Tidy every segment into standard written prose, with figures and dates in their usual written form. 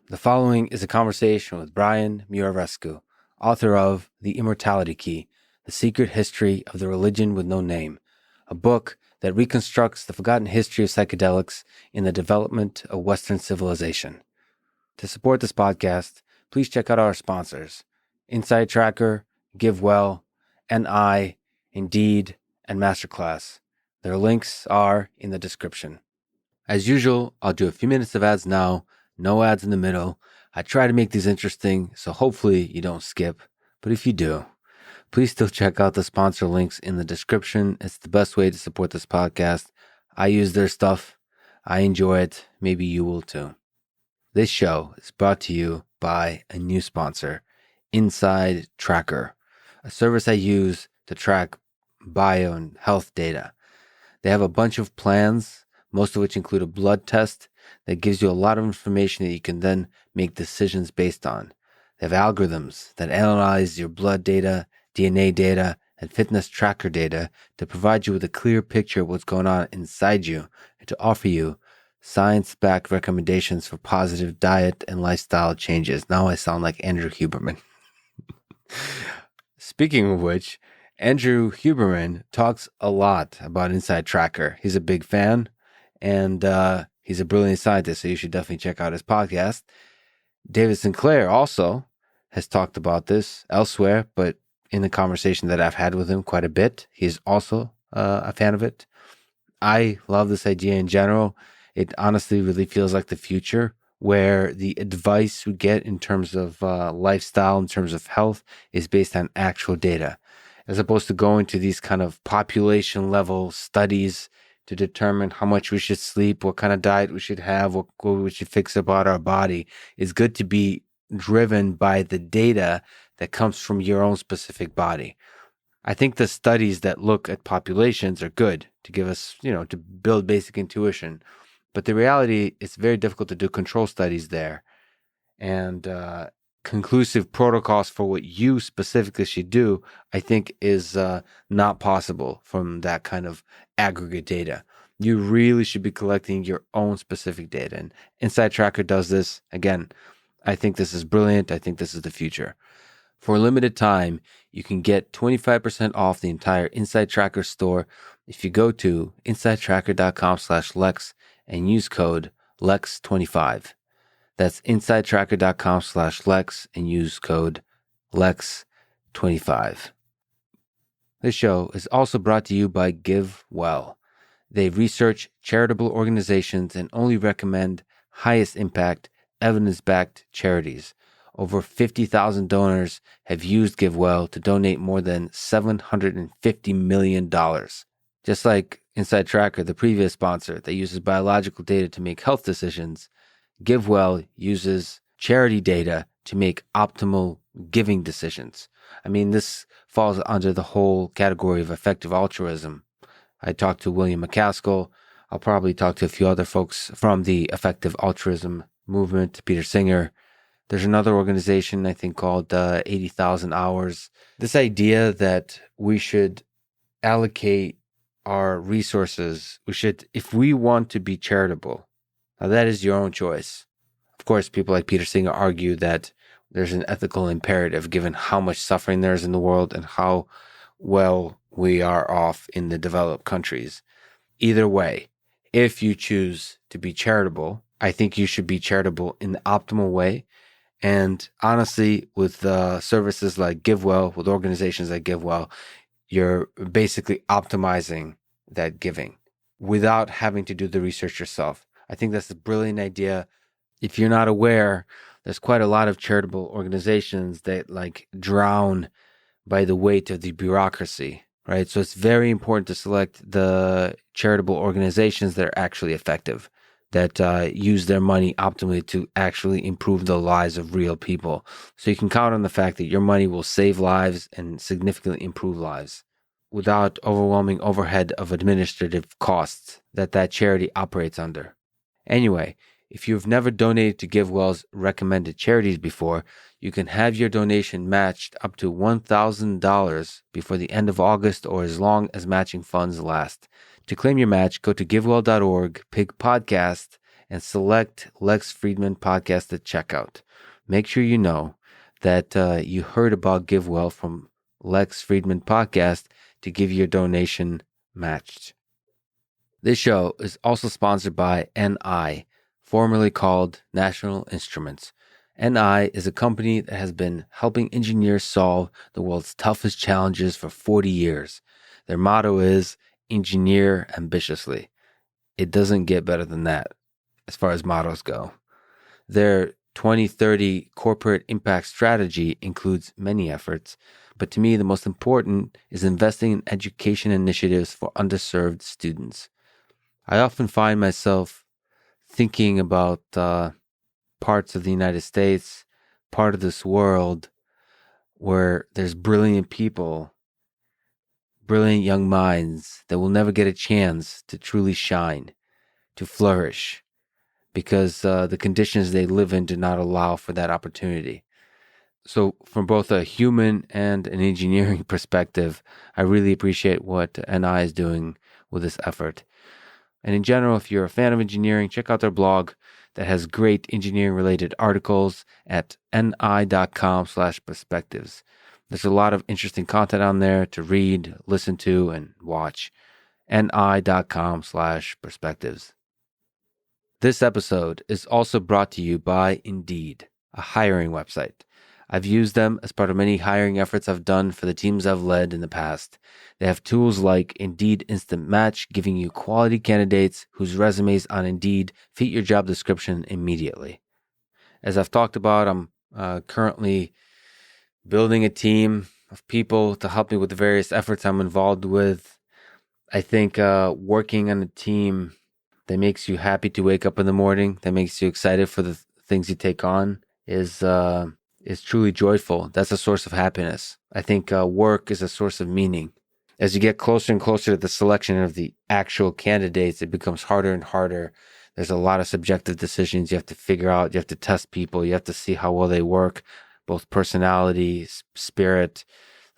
The following is a conversation with Brian Muraresku, author of The Immortality Key, The Secret History of the Religion with No Name, a book that reconstructs the forgotten history of psychedelics in the development of Western civilization. To support this podcast, please check out our sponsors, Insight Tracker, GiveWell, NI, Indeed, and Masterclass. Their links are in the description. As usual, I'll do a few minutes of ads now, no ads in the middle. I try to make these interesting, so hopefully you don't skip. But if you do, please still check out the sponsor links in the description. It's the best way to support this podcast. I use their stuff. I enjoy it. Maybe you will too. This show is brought to you by a new sponsor, Inside Tracker, a service I use to track bio and health data. They have a bunch of plans, most of which include a blood test that gives you a lot of information that you can then make decisions based on. They have algorithms that analyze your blood data, DNA data, and fitness tracker data to provide you with a clear picture of what's going on inside you and to offer you science-backed recommendations for positive diet and lifestyle changes. Now I sound like Andrew Huberman. Speaking of which, Andrew Huberman talks a lot about Inside Tracker. He's a big fan, and he's a brilliant scientist, so you should definitely check out his podcast. David Sinclair also has talked about this elsewhere, but in the conversation that I've had with him quite a bit, he's also a fan of it. I love this idea in general. It honestly really feels like the future, where the advice we get in terms of lifestyle, in terms of health, is based on actual data, as opposed to going to these kind of population level studies to determine how much we should sleep, what kind of diet we should have, what we should fix about our body. It's good to be driven by the data that comes from your own specific body. I think the studies that look at populations are good to give us, to build basic intuition. But the reality, it's very difficult to do control studies there. And conclusive protocols for what you specifically should do, I think is not possible from that kind of aggregate data. You really should be collecting your own specific data. And Inside Tracker does this. Again, I think this is brilliant. I think this is the future. For a limited time, you can get 25% off the entire Inside Tracker store if you go to insidetracker.com/Lex and use code LEX25. That's insidetracker.com/Lex and use code LEX25. This show is also brought to you by GiveWell. They research charitable organizations and only recommend highest impact, evidence-backed charities. Over 50,000 donors have used GiveWell to donate more than $750 million. Just like Inside Tracker, the previous sponsor that uses biological data to make health decisions, GiveWell uses charity data to make optimal giving decisions. I mean, this falls under the whole category of effective altruism. I talked to William McCaskill. I'll probably talk to a few other folks from the effective altruism movement, Peter Singer. There's another organization, I think, called 80,000 Hours. This idea that we should allocate our resources, if we want to be charitable, now that is your own choice. Of course, people like Peter Singer argue that there's an ethical imperative given how much suffering there is in the world and how well we are off in the developed countries. Either way, if you choose to be charitable, I think you should be charitable in the optimal way. And honestly, with services like GiveWell, with organizations like GiveWell, you're basically optimizing that giving without having to do the research yourself. I think that's a brilliant idea. If you're not aware, there's quite a lot of charitable organizations that drown by the weight of the bureaucracy, right? So it's very important to select the charitable organizations that are actually effective, that use their money optimally to actually improve the lives of real people. So you can count on the fact that your money will save lives and significantly improve lives without overwhelming overhead of administrative costs that charity operates under. Anyway, if you've never donated to GiveWell's recommended charities before, you can have your donation matched up to $1,000 before the end of August or as long as matching funds last. To claim your match, go to givewell.org, pick podcast, and select Lex Friedman podcast at checkout. Make sure you know that you heard about GiveWell from Lex Friedman podcast to give your donation matched. This show is also sponsored by NI, formerly called National Instruments. NI is a company that has been helping engineers solve the world's toughest challenges for 40 years. Their motto is engineer ambitiously. It doesn't get better than that as far as mottos go. Their 2030 corporate impact strategy includes many efforts, but to me, the most important is investing in education initiatives for underserved students. I often find myself thinking about parts of the United States, part of this world where there's brilliant people, brilliant young minds that will never get a chance to truly shine, to flourish, because the conditions they live in do not allow for that opportunity. So from both a human and an engineering perspective, I really appreciate what NI is doing with this effort. And in general, if you're a fan of engineering, check out their blog that has great engineering-related articles at ni.com/perspectives. There's a lot of interesting content on there to read, listen to, and watch. ni.com/perspectives. This episode is also brought to you by Indeed, a hiring website. I've used them as part of many hiring efforts I've done for the teams I've led in the past. They have tools like Indeed Instant Match, giving you quality candidates whose resumes on Indeed fit your job description immediately. As I've talked about, I'm currently building a team of people to help me with the various efforts I'm involved with. I think working on a team that makes you happy to wake up in the morning, that makes you excited for the things you take on, is truly joyful. That's a source of happiness. I think work is a source of meaning. As you get closer and closer to the selection of the actual candidates, it becomes harder and harder. There's a lot of subjective decisions you have to figure out. You have to test people. You have to see how well they work, both personality, spirit,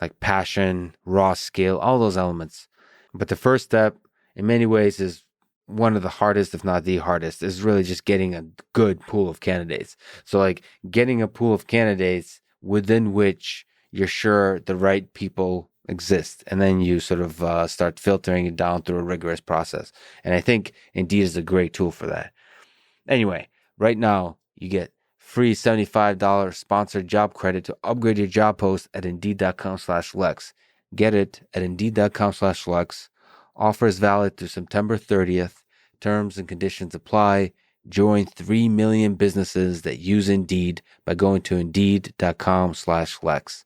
like passion, raw skill, all those elements. But the first step, in many ways, is one of the hardest, if not the hardest, is really just getting a good pool of candidates. So like getting a pool of candidates within which you're sure the right people exist. And then you sort of start filtering it down through a rigorous process. And I think Indeed is a great tool for that. Anyway, right now you get free $75 sponsored job credit to upgrade your job post at Indeed.com/Lex. Get it at Indeed.com/Lex. Offer is valid through September 30th. Terms and conditions apply. Join 3 million businesses that use Indeed by going to Indeed.com/Lex.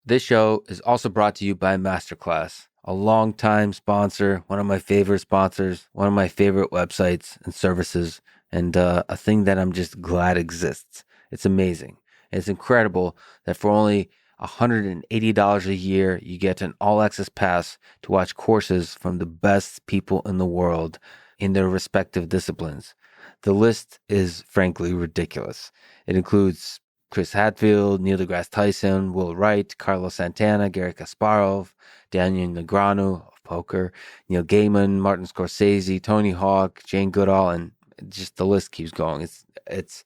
This show is also brought to you by Masterclass, a longtime sponsor, one of my favorite sponsors, one of my favorite websites and services, and a thing that I'm just glad exists. It's amazing. It's incredible that for only $180 a year, you get an all-access pass to watch courses from the best people in the world in their respective disciplines. The list is frankly ridiculous. It includes Chris Hadfield, Neil deGrasse Tyson, Will Wright, Carlos Santana, Garry Kasparov, Daniel Negreanu of poker, Neil Gaiman, Martin Scorsese, Tony Hawk, Jane Goodall, and just the list keeps going. It's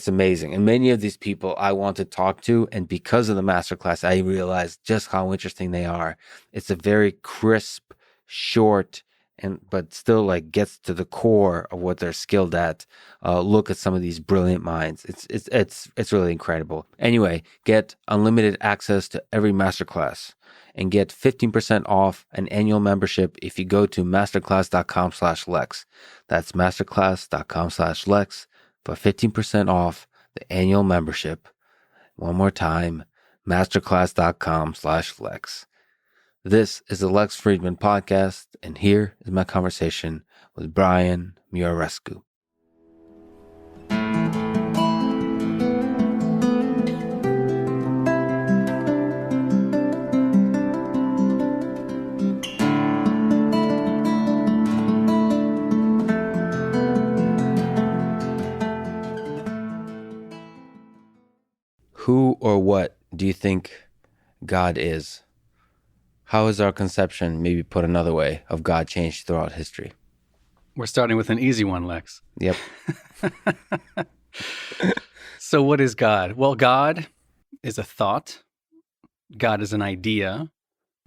amazing. And many of these people I want to talk to, and because of the masterclass, I realized just how interesting they are. It's a very crisp, short, but still like gets to the core of what they're skilled at. Look at some of these brilliant minds. It's really incredible. Anyway, get unlimited access to every masterclass and get 15% off an annual membership if you go to masterclass.com/Lex. That's masterclass.com/Lex for 15% off the annual membership. One more time, masterclass.com/Lex. This is the Lex Friedman podcast, and here is my conversation with Brian Muraresku. Who or what do you think God is? How has our conception, maybe put another way, of God changed throughout history? We're starting with an easy one, Lex. Yep. So what is God? Well, God is a thought. God is an idea,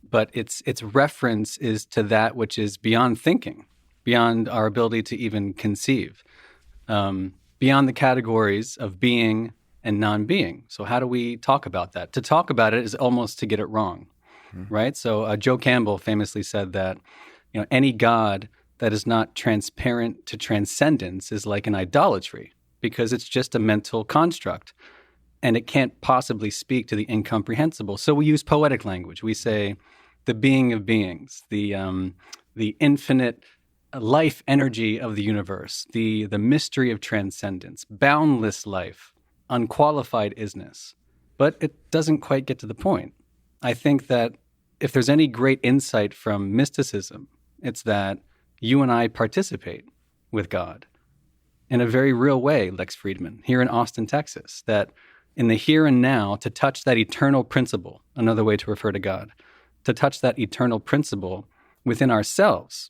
but its reference is to that which is beyond thinking, beyond our ability to even conceive, beyond the categories of being and non-being. So how do we talk about that? To talk about it is almost to get it wrong, right? So Joe Campbell famously said that, any God that is not transparent to transcendence is like an idolatry, because it's just a mental construct and it can't possibly speak to the incomprehensible. So we use poetic language. We say the being of beings, the infinite life energy of the universe, the mystery of transcendence, boundless life, unqualified isness. But it doesn't quite get to the point. I think that if there's any great insight from mysticism, it's that you and I participate with God in a very real way, Lex Friedman, here in Austin, Texas, that in the here and now, to touch that eternal principle, another way to refer to God, to touch that eternal principle within ourselves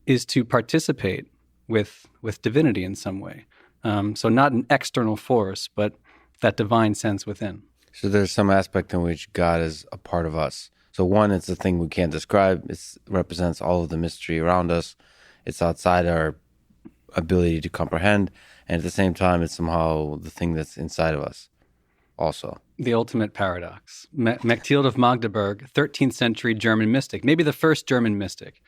is to participate with divinity in some way. So not an external force, but that divine sense within. So there's some aspect in which God is a part of us. So one, it's a thing we can't describe. It represents all of the mystery around us. It's outside our ability to comprehend. And at the same time, it's somehow the thing that's inside of us also. The ultimate paradox. Mechtild of Magdeburg, 13th century German mystic, maybe the first German mystic,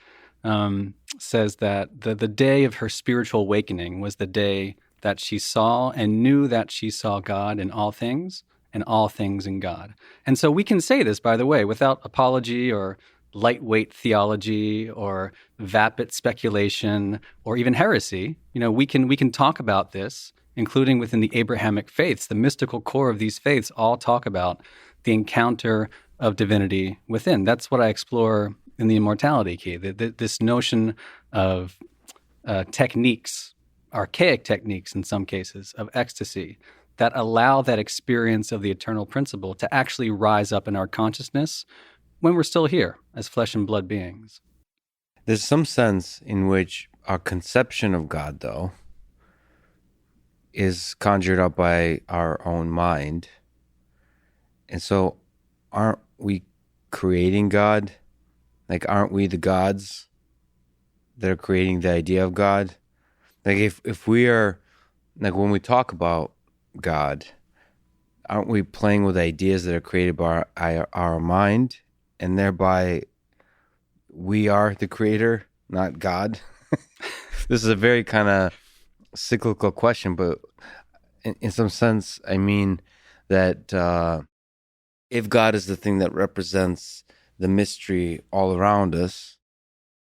says that the day of her spiritual awakening was the day that she saw and knew that she saw God in all things and all things in God. And so we can say this, by the way, without apology or lightweight theology or vapid speculation or even heresy. We can talk about this, including within the Abrahamic faiths. The mystical core of these faiths all talk about the encounter of divinity within. That's what I explore in the Immortality Key, this notion of techniques, archaic techniques in some cases, of ecstasy that allow that experience of the eternal principle to actually rise up in our consciousness when we're still here as flesh and blood beings. There's some sense in which our conception of God, though, is conjured up by our own mind. And so aren't we creating God? Like, aren't we the gods that are creating the idea of God? Like, if we are, like, when we talk about God, aren't we playing with ideas that are created by our mind, and thereby we are the creator, not God? This is a very kind of cyclical question, but in some sense, I mean that if God is the thing that represents the mystery all around us,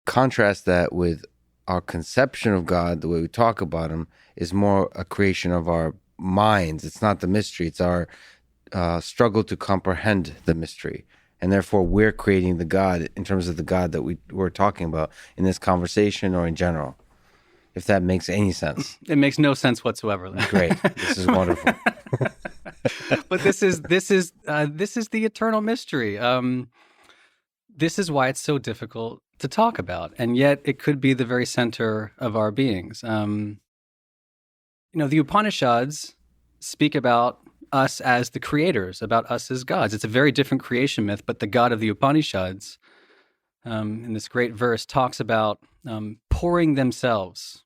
contrast that with our conception of God, the way we talk about him, is more a creation of our minds. It's not the mystery. It's our struggle to comprehend the mystery. And therefore, we're creating the God in terms of the God that we're talking about in this conversation or in general. If that makes any sense. It makes no sense whatsoever. Great. This is wonderful. But this is the eternal mystery. This is why it's so difficult to talk about, and yet it could be the very center of our beings. The Upanishads speak about us as the creators, about us as gods. It's a very different creation myth, but the God of the Upanishads, in this great verse, talks about pouring themselves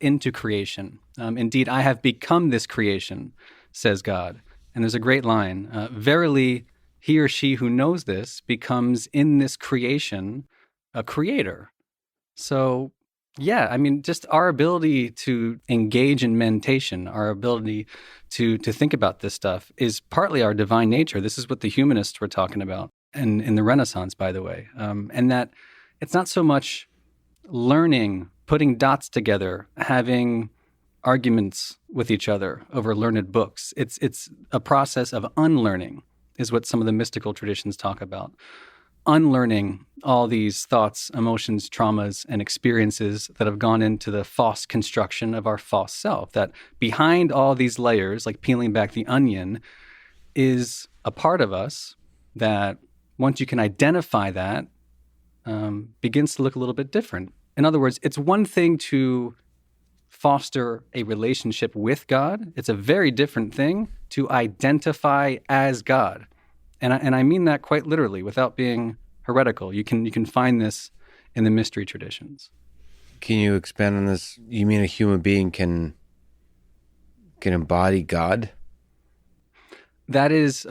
into creation. Indeed, I have become this creation, says God. And there's a great line, verily, he or she who knows this becomes in this creation a creator. So, yeah, I mean, just our ability to engage in meditation, our ability to think about this stuff is partly our divine nature. This is what the humanists were talking about and in the Renaissance, by the way. And that it's not so much learning, putting dots together, having arguments with each other over learned books. It's a process of unlearning, is what some of the mystical traditions talk about. Unlearning all these thoughts, emotions, traumas, and experiences that have gone into the false construction of our false self. That behind all these layers, like peeling back the onion, is a part of us that, once you can identify that, begins to look a little bit different. In other words, it's one thing to foster a relationship with God. It's a very different thing to identify as God. And I mean that quite literally without being heretical. You can find this in the mystery traditions. Can you expand on this? You mean a human being can embody God? That is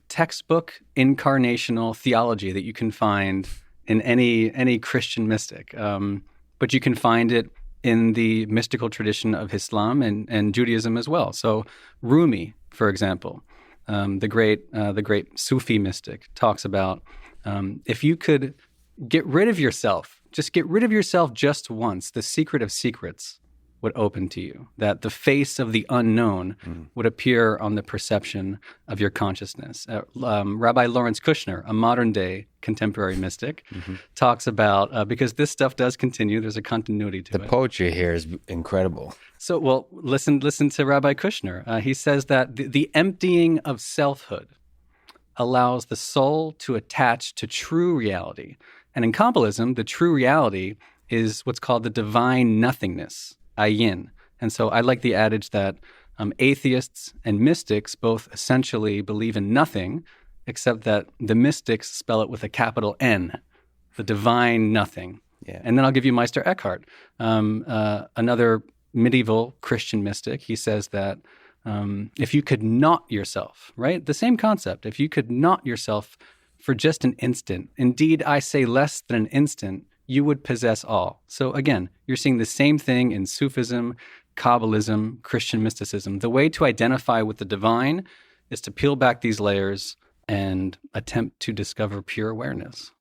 textbook incarnational theology that you can find in any Christian mystic. But you can find it in the mystical tradition of Islam and Judaism as well. So Rumi, for example, the great Sufi mystic, talks about if you could get rid of yourself just once, the secret of secrets would open to you, that the face of the unknown would appear on the perception of your consciousness. Rabbi Lawrence Kushner, a modern-day contemporary mystic, talks about, because this stuff does continue, there's a continuity to it. The poetry here is incredible. So, well, listen to Rabbi Kushner. He says that the emptying of selfhood allows the soul to attach to true reality. And in Kabbalism, the true reality is what's called the divine nothingness, ayin. And so I like the adage that atheists and mystics both essentially believe in nothing, except that the mystics spell it with a capital N, the divine nothing. Yeah. And then I'll give you Meister Eckhart, another medieval Christian mystic. He says that if you could not yourself, right? The same concept. If you could not yourself for just an instant, indeed I say less than an instant, you would possess all. So again, you're seeing the same thing in Sufism, Kabbalism, Christian mysticism. The way to identify with the divine is to peel back these layers and attempt to discover pure awareness.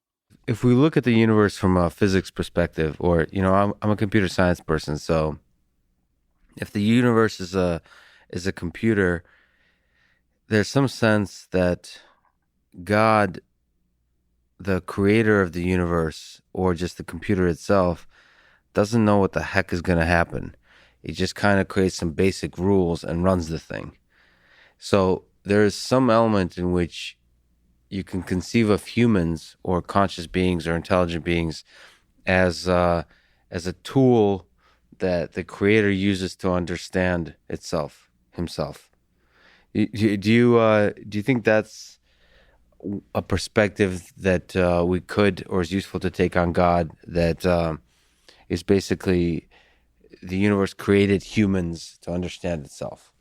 If we look at the universe from a physics perspective, or, I'm a computer science person, so if the universe is a computer, there's some sense that God, the creator of the universe, or just the computer itself, doesn't know what the heck is going to happen. He just kind of creates some basic rules and runs the thing. So there is some element in which you can conceive of humans or conscious beings or intelligent beings as a tool that the creator uses to understand himself. Do you think that's a perspective that we could, or is useful to take on God, that is basically the universe created humans to understand itself?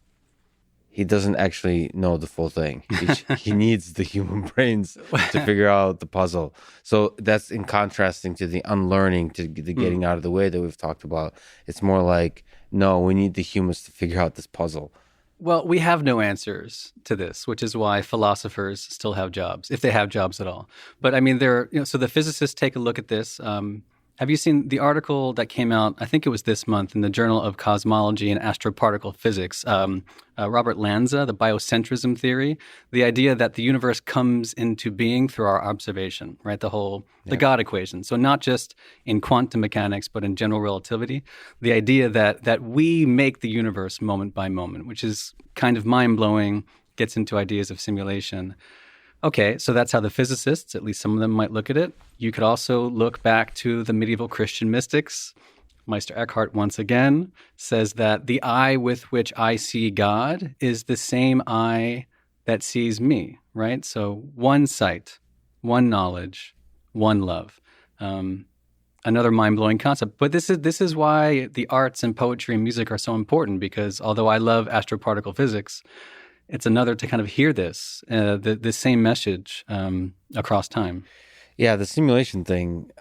He doesn't actually know the full thing. He needs the human brains to figure out the puzzle. So that's in contrasting to the unlearning, to the getting out of the way that we've talked about. It's more like, no, we need the humans to figure out this puzzle. Well, we have no answers to this, which is why philosophers still have jobs, if they have jobs at all. But I mean, so the physicists take a look at this. Have you seen the article that came out, I think it was this month, in the Journal of Cosmology and Astroparticle Physics? Robert Lanza, the biocentrism theory, the idea that the universe comes into being through our observation, right? The God equation. So not just in quantum mechanics, but in general relativity. The idea that we make the universe moment by moment, which is kind of mind-blowing, gets into ideas of simulation. Okay, so that's how the physicists, at least some of them, might look at it. You could also look back to the medieval Christian mystics. Meister Eckhart, once again, says that the eye with which I see God is the same eye that sees me, right? So one sight, one knowledge, one love. Another mind-blowing concept. But this is why the arts and poetry and music are so important, because although I love astroparticle physics, it's another to kind of hear this, the same message across time. Yeah, the simulation thing.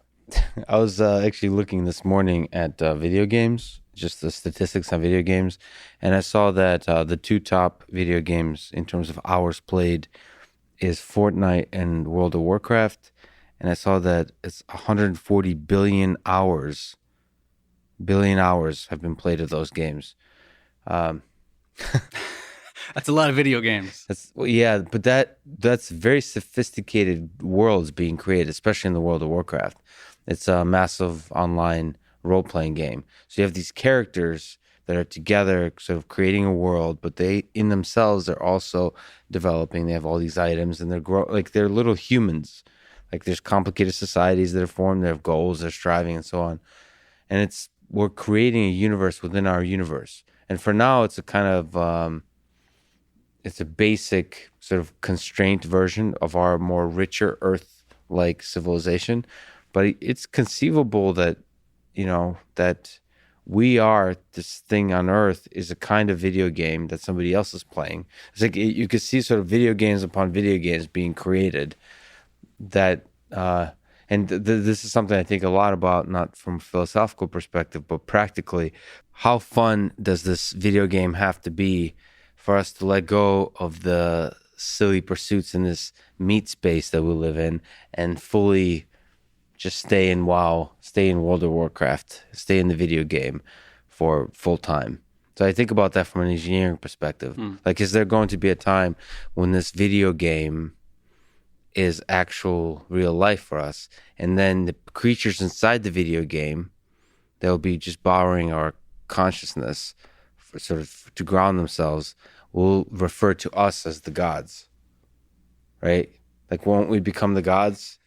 I was actually looking this morning at video games, just the statistics on video games, and I saw that the two top video games in terms of hours played is Fortnite and World of Warcraft, and I saw that it's 140 billion hours have been played of those games. That's a lot of video games. But that's very sophisticated worlds being created, especially in the World of Warcraft. It's a massive online role-playing game. So you have these characters that are together sort of creating a world, but they, in themselves, they're also developing. They have all these items, and they're little humans. Like, there's complicated societies that are formed. They have goals, they're striving, and so on. and we're creating a universe within our universe. And for now, it's a kind of it's a basic sort of constrained version of our more richer Earth-like civilization. But it's conceivable that, that we are, this thing on Earth is a kind of video game that somebody else is playing. It's like you could see sort of video games upon video games being created that, this is something I think a lot about, not from a philosophical perspective, but practically. How fun does this video game have to be for us to let go of the silly pursuits in this meat space that we live in and fully just stay in WoW, stay in World of Warcraft, stay in the video game for full time? So I think about that from an engineering perspective. Like, is there going to be a time when this video game is actual real life for us, and then the creatures inside the video game, they'll be just borrowing our consciousness for sort of to ground themselves, will refer to us as the gods, right? Like, won't we become the gods?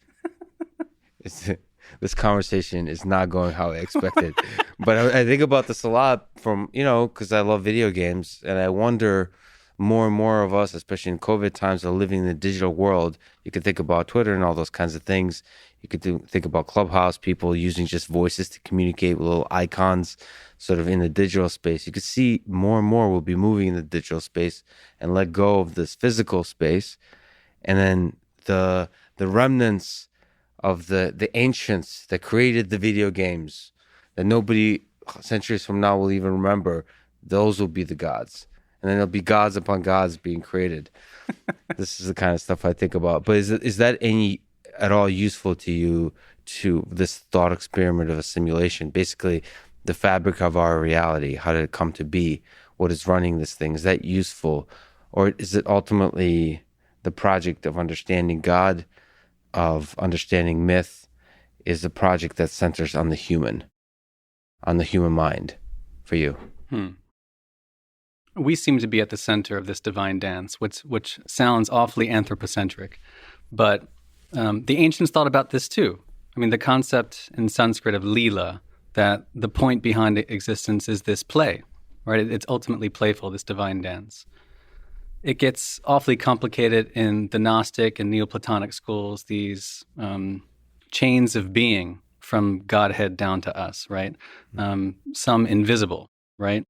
This conversation is not going how I expected. But I think about this a lot from, because I love video games, and I wonder, more and more of us, especially in COVID times, are living in the digital world. You could think about Twitter and all those kinds of things. You could think about Clubhouse, people using just voices to communicate with little icons sort of in the digital space. You could see more and more will be moving in the digital space and let go of this physical space. And then the remnants of the ancients that created the video games that nobody centuries from now will even remember, those will be the gods. And then there'll be gods upon gods being created. This is the kind of stuff I think about. But is that any at all useful to you, to this thought experiment of a simulation? Basically, the fabric of our reality, how did it come to be? What is running this thing? Is that useful? Or is it ultimately the project of understanding God, of understanding myth, is a project that centers on the human mind for you? We seem to be at the center of this divine dance, which sounds awfully anthropocentric. But the ancients thought about this too. I mean, the concept in Sanskrit of Leela, that the point behind existence is this play, right? It's ultimately playful, this divine dance. It gets awfully complicated in the Gnostic and Neoplatonic schools, these chains of being from Godhead down to us, right? Some invisible, right?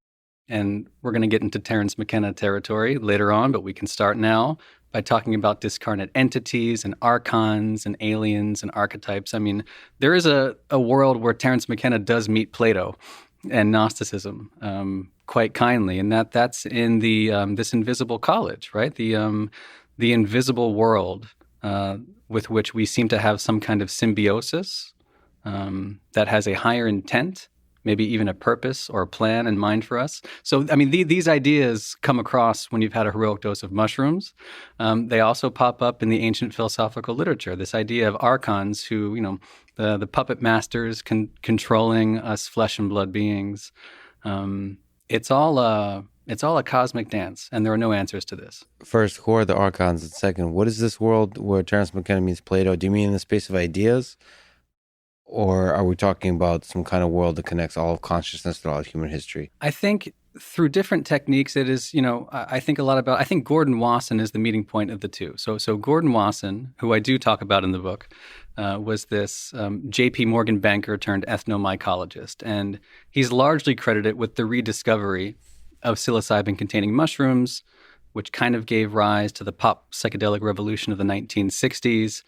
And we're going to get into Terence McKenna territory later on, but we can start now by talking about discarnate entities and archons and aliens and archetypes. I mean, there is a world where Terence McKenna does meet Plato and Gnosticism quite kindly, and that's in the this invisible college, right? The invisible world with which we seem to have some kind of symbiosis that has a higher intent, maybe even a purpose or a plan in mind for us. So, I mean, these ideas come across when you've had a heroic dose of mushrooms. They also pop up in the ancient philosophical literature, this idea of archons who, the puppet masters controlling us flesh and blood beings. It's all a cosmic dance, and there are no answers to this. First, who are the archons? And second, what is this world where Terence McKenna meets Plato? Do you mean in the space of ideas? Or are we talking about some kind of world that connects all of consciousness to all of human history? I think through different techniques, it is, I think Gordon Wasson is the meeting point of the two. So Gordon Wasson, who I do talk about in the book, was this J.P. Morgan banker turned ethnomycologist. And he's largely credited with the rediscovery of psilocybin-containing mushrooms, which kind of gave rise to the pop psychedelic revolution of the 1960s.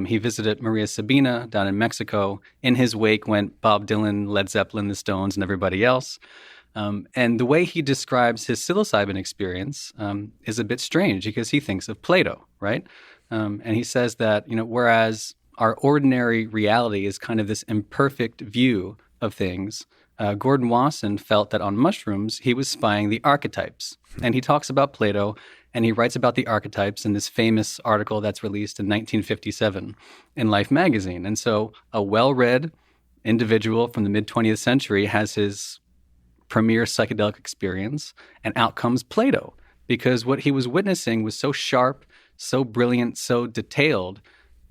He visited Maria Sabina down in Mexico. In his wake went Bob Dylan, Led Zeppelin, the Stones, and everybody else. And the way he describes his psilocybin experience is a bit strange because he thinks of Plato, right? And he says that, whereas our ordinary reality is kind of this imperfect view of things, Gordon Wasson felt that on mushrooms, he was spying the archetypes. And he talks about Plato, and he writes about the archetypes in this famous article that's released in 1957 in Life magazine. And so a well-read individual from the mid-20th century has his premier psychedelic experience, and out comes Plato, because what he was witnessing was so sharp, so brilliant, so detailed,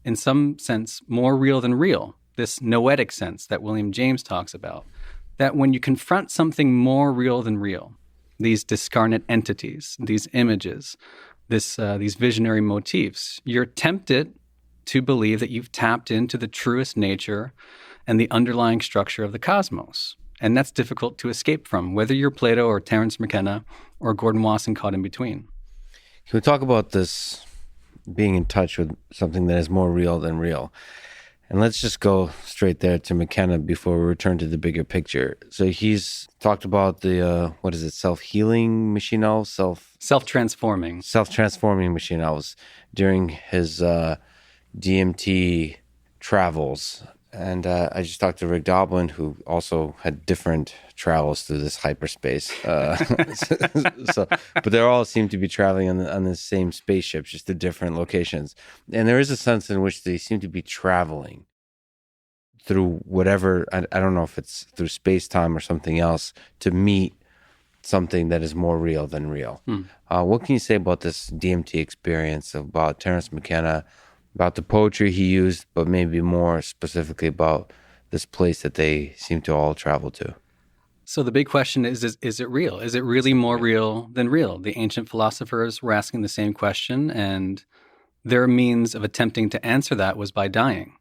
in some sense more real than real, this noetic sense that William James talks about. that when you confront something more real than real, these discarnate entities, these images, these visionary motifs, you're tempted to believe that you've tapped into the truest nature and the underlying structure of the cosmos. And that's difficult to escape from, whether you're Plato or Terence McKenna or Gordon Wasson caught in between. Can we talk about this being in touch with something that is more real than real? And let's just go straight there to McKenna before we return to the bigger picture. So he's talked about the, self-healing machine elves? Self-transforming machine elves during his DMT travels. And I just talked to Rick Doblin, who also had different travels through this hyperspace. But they all seem to be traveling on the same spaceships, just to different locations. And there is a sense in which they seem to be traveling through whatever, I don't know if it's through space-time or something else, to meet something that is more real than real. What can you say about this DMT experience, about Terence McKenna, about the poetry he used, but maybe more specifically about this place that they seem to all travel to? So the big question is it real? Is it really more real than real? The ancient philosophers were asking the same question, and their means of attempting to answer that was by dying.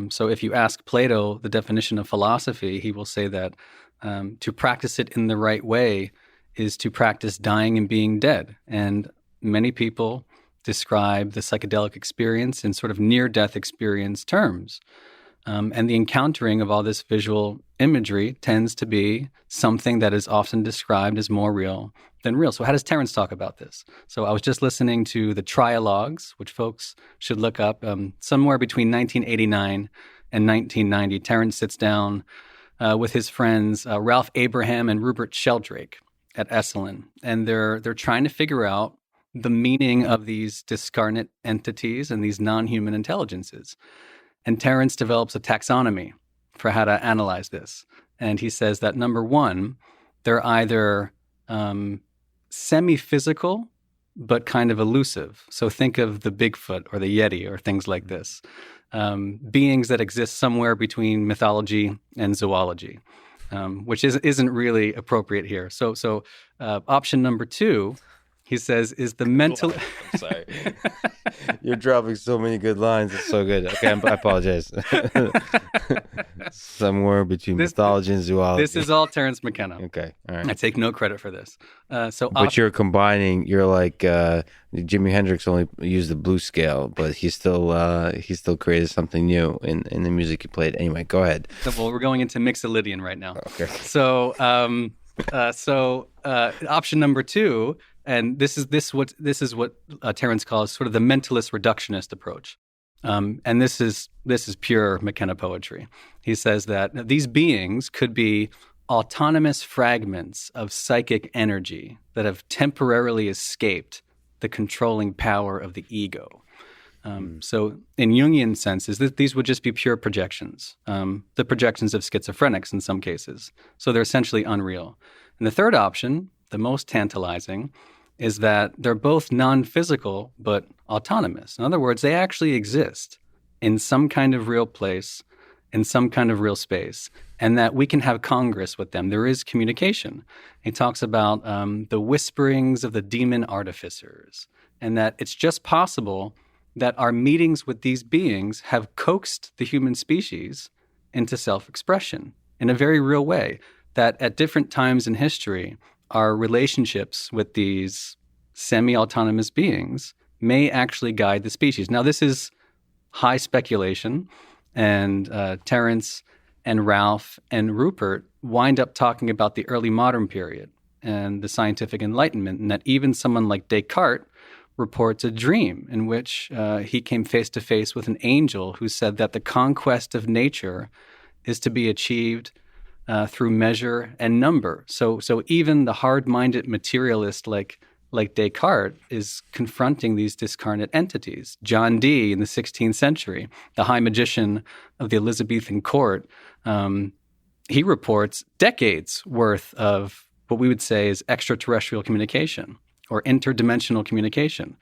So if you ask Plato the definition of philosophy, he will say that to practice it in the right way is to practice dying and being dead. And many people describe the psychedelic experience in sort of near-death experience terms. And the encountering of all this visual imagery tends to be something that is often described as more real than real. So how does Terence talk about this? So I was just listening to the Trialogues, which folks should look up. Somewhere between 1989 and 1990, Terence sits down with his friends Ralph Abraham and Rupert Sheldrake at Esalen. And they're trying to figure out the meaning of these discarnate entities and these non-human intelligences. And Terence develops a taxonomy for how to analyze this. And he says that, number one, they're either semi-physical, but kind of elusive. So think of the Bigfoot or the Yeti or things like this. Beings that exist somewhere between mythology and zoology, which isn't really appropriate here. So option number two, he says, is the mental... I'm sorry. You're dropping so many good lines. It's so good. Okay, I apologize. Somewhere between mythology and zoology. This is all Terence McKenna. Okay, all right. I take no credit for this. But you're combining, you're like Jimi Hendrix only used the blues scale, but he still created something new in the music he played. Anyway, go ahead. Well, we're going into Mixolydian right now. Okay. So option number two, and this is what Terence calls sort of the mentalist reductionist approach, and this is pure McKenna poetry. He says that these beings could be autonomous fragments of psychic energy that have temporarily escaped the controlling power of the ego. So in Jungian senses, these would just be pure projections, the projections of schizophrenics in some cases. So they're essentially unreal. And the third option, the most tantalizing, is that they're both non-physical but autonomous. In other words, they actually exist in some kind of real place, in some kind of real space, and that we can have congress with them. There is communication. He talks about the whisperings of the demon artificers, and that it's just possible that our meetings with these beings have coaxed the human species into self-expression in a very real way, that at different times in history, our relationships with these semi-autonomous beings may actually guide the species. Now, this is high speculation, and Terence and Ralph and Rupert wind up talking about the early modern period and the scientific Enlightenment, and that even someone like Descartes reports a dream in which he came face to face with an angel who said that the conquest of nature is to be achieved through measure and number. So even the hard-minded materialist like Descartes is confronting these discarnate entities. John Dee in the 16th century, the high magician of the Elizabethan court, he reports decades worth of what we would say is extraterrestrial communication or interdimensional communication.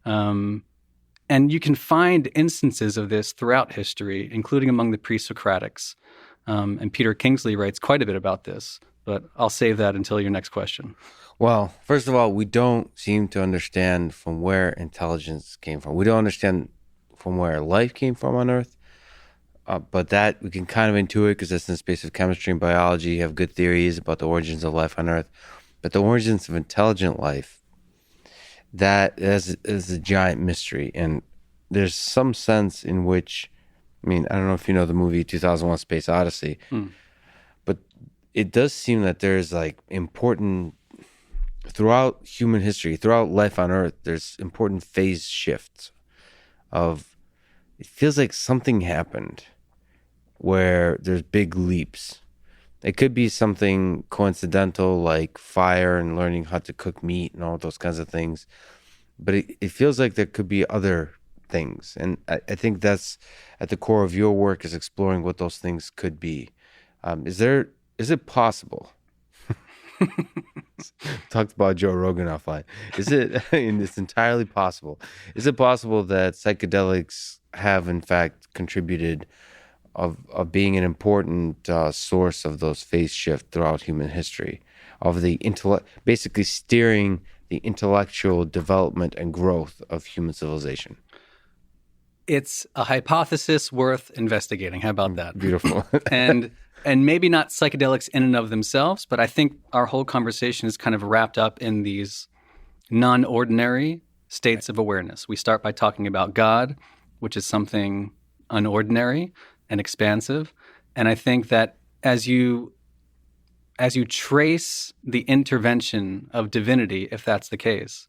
And you can find instances of this throughout history, including among the pre-Socratics. And Peter Kingsley writes quite a bit about this, but I'll save that until your next question. Well, first of all, we don't seem to understand from where intelligence came from. We don't understand from where life came from on Earth. But that we can kind of intuit because it's in the space of chemistry and biology. You have good theories about the origins of life on Earth. But the origins of intelligent life, that is a giant mystery. And there's some sense in which, I mean, I don't know if you know the movie 2001 Space Odyssey, but it does seem that there's like important, throughout human history, throughout life on Earth, there's important phase shifts of, it feels like something happened where there's big leaps. It could be something coincidental like fire and learning how to cook meat and all those kinds of things. But it feels like there could be other things. And I think that's at the core of your work, is exploring what those things could be. Is it possible? Talked about Joe Rogan offline. It's entirely possible. Is it possible that psychedelics have in fact contributed of being an important source of those phase shift throughout human history, of the intellect, basically steering the intellectual development and growth of human civilization? It's a hypothesis worth investigating. How about that? Beautiful. and maybe not psychedelics in and of themselves, but I think our whole conversation is kind of wrapped up in these non-ordinary states of awareness. We start by talking about God, which is something unordinary and expansive. And I think that as you trace the intervention of divinity, if that's the case,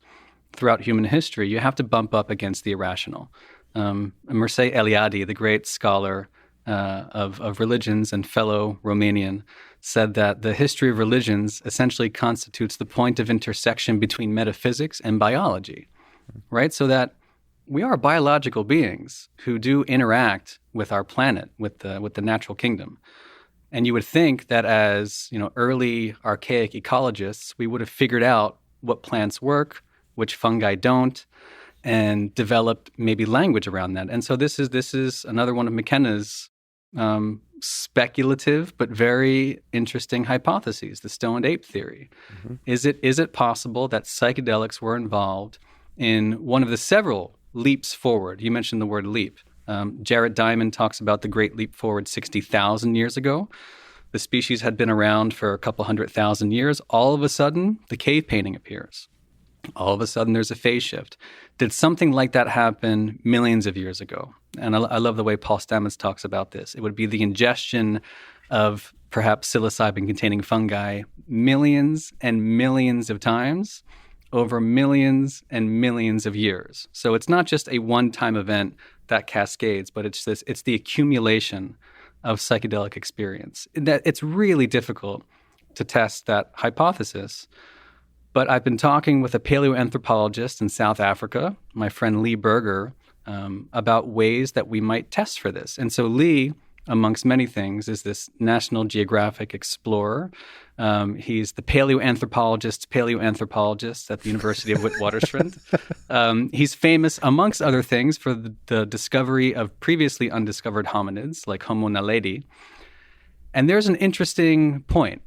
throughout human history, you have to bump up against the irrational. Mircea Eliade, the great scholar of religions and fellow Romanian, said that the history of religions essentially constitutes the point of intersection between metaphysics and biology, right? So that we are biological beings who do interact with our planet, with the natural kingdom. And you would think that as, early archaic ecologists, we would have figured out what plants work, which fungi don't, and developed maybe language around that. And so this is another one of McKenna's speculative but very interesting hypotheses, the stoned ape theory. Mm-hmm. Is it possible that psychedelics were involved in one of the several leaps forward? You mentioned the word leap. Jared Diamond talks about the great leap forward 60,000 years ago. The species had been around for a couple 100,000 years. All of a sudden, the cave painting appears. All of a sudden, there's a phase shift. Did something like that happen millions of years ago? And I love the way Paul Stamets talks about this. It would be the ingestion of perhaps psilocybin-containing fungi millions and millions of times over millions and millions of years. So it's not just a one-time event that cascades, but it's the accumulation of psychedelic experience. It's really difficult to test that hypothesis. But I've been talking with a paleoanthropologist in South Africa, my friend Lee Berger, about ways that we might test for this. And so Lee, amongst many things, is this National Geographic explorer. He's the paleoanthropologist at the University of Witwatersrand. He's famous, amongst other things, for the discovery of previously undiscovered hominids like Homo naledi. And there's an interesting point.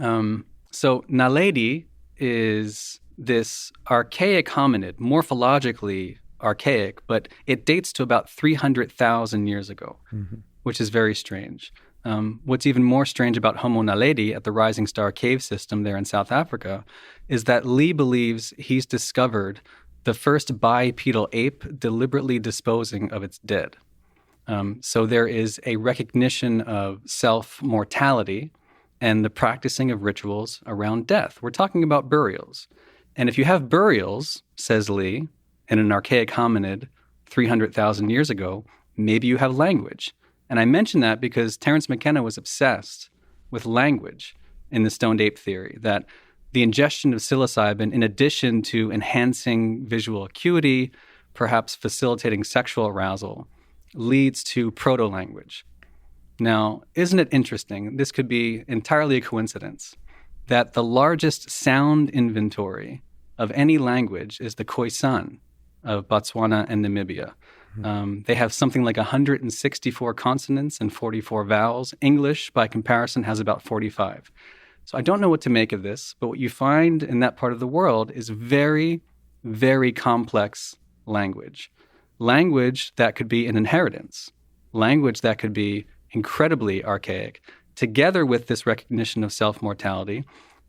So naledi is this archaic hominid, morphologically archaic, but it dates to about 300,000 years ago, which is very strange. What's even more strange about Homo naledi at the Rising Star Cave System there in South Africa is that Lee believes he's discovered the first bipedal ape deliberately disposing of its dead. So there is a recognition of self-mortality and the practicing of rituals around death. We're talking about burials. And if you have burials, says Lee, in an archaic hominid 300,000 years ago, maybe you have language. And I mention that because Terence McKenna was obsessed with language in the stoned ape theory, that the ingestion of psilocybin, in addition to enhancing visual acuity, perhaps facilitating sexual arousal, leads to proto-language. Now, isn't it interesting? This could be entirely a coincidence that the largest sound inventory of any language is the Khoisan of Botswana and Namibia. They have something like 164 consonants and 44 vowels. English, by comparison, has about 45. So I don't know what to make of this, but what you find in that part of the world is very, very complex language. Language that could be an inheritance. Language that could be incredibly archaic, together with this recognition of self-mortality.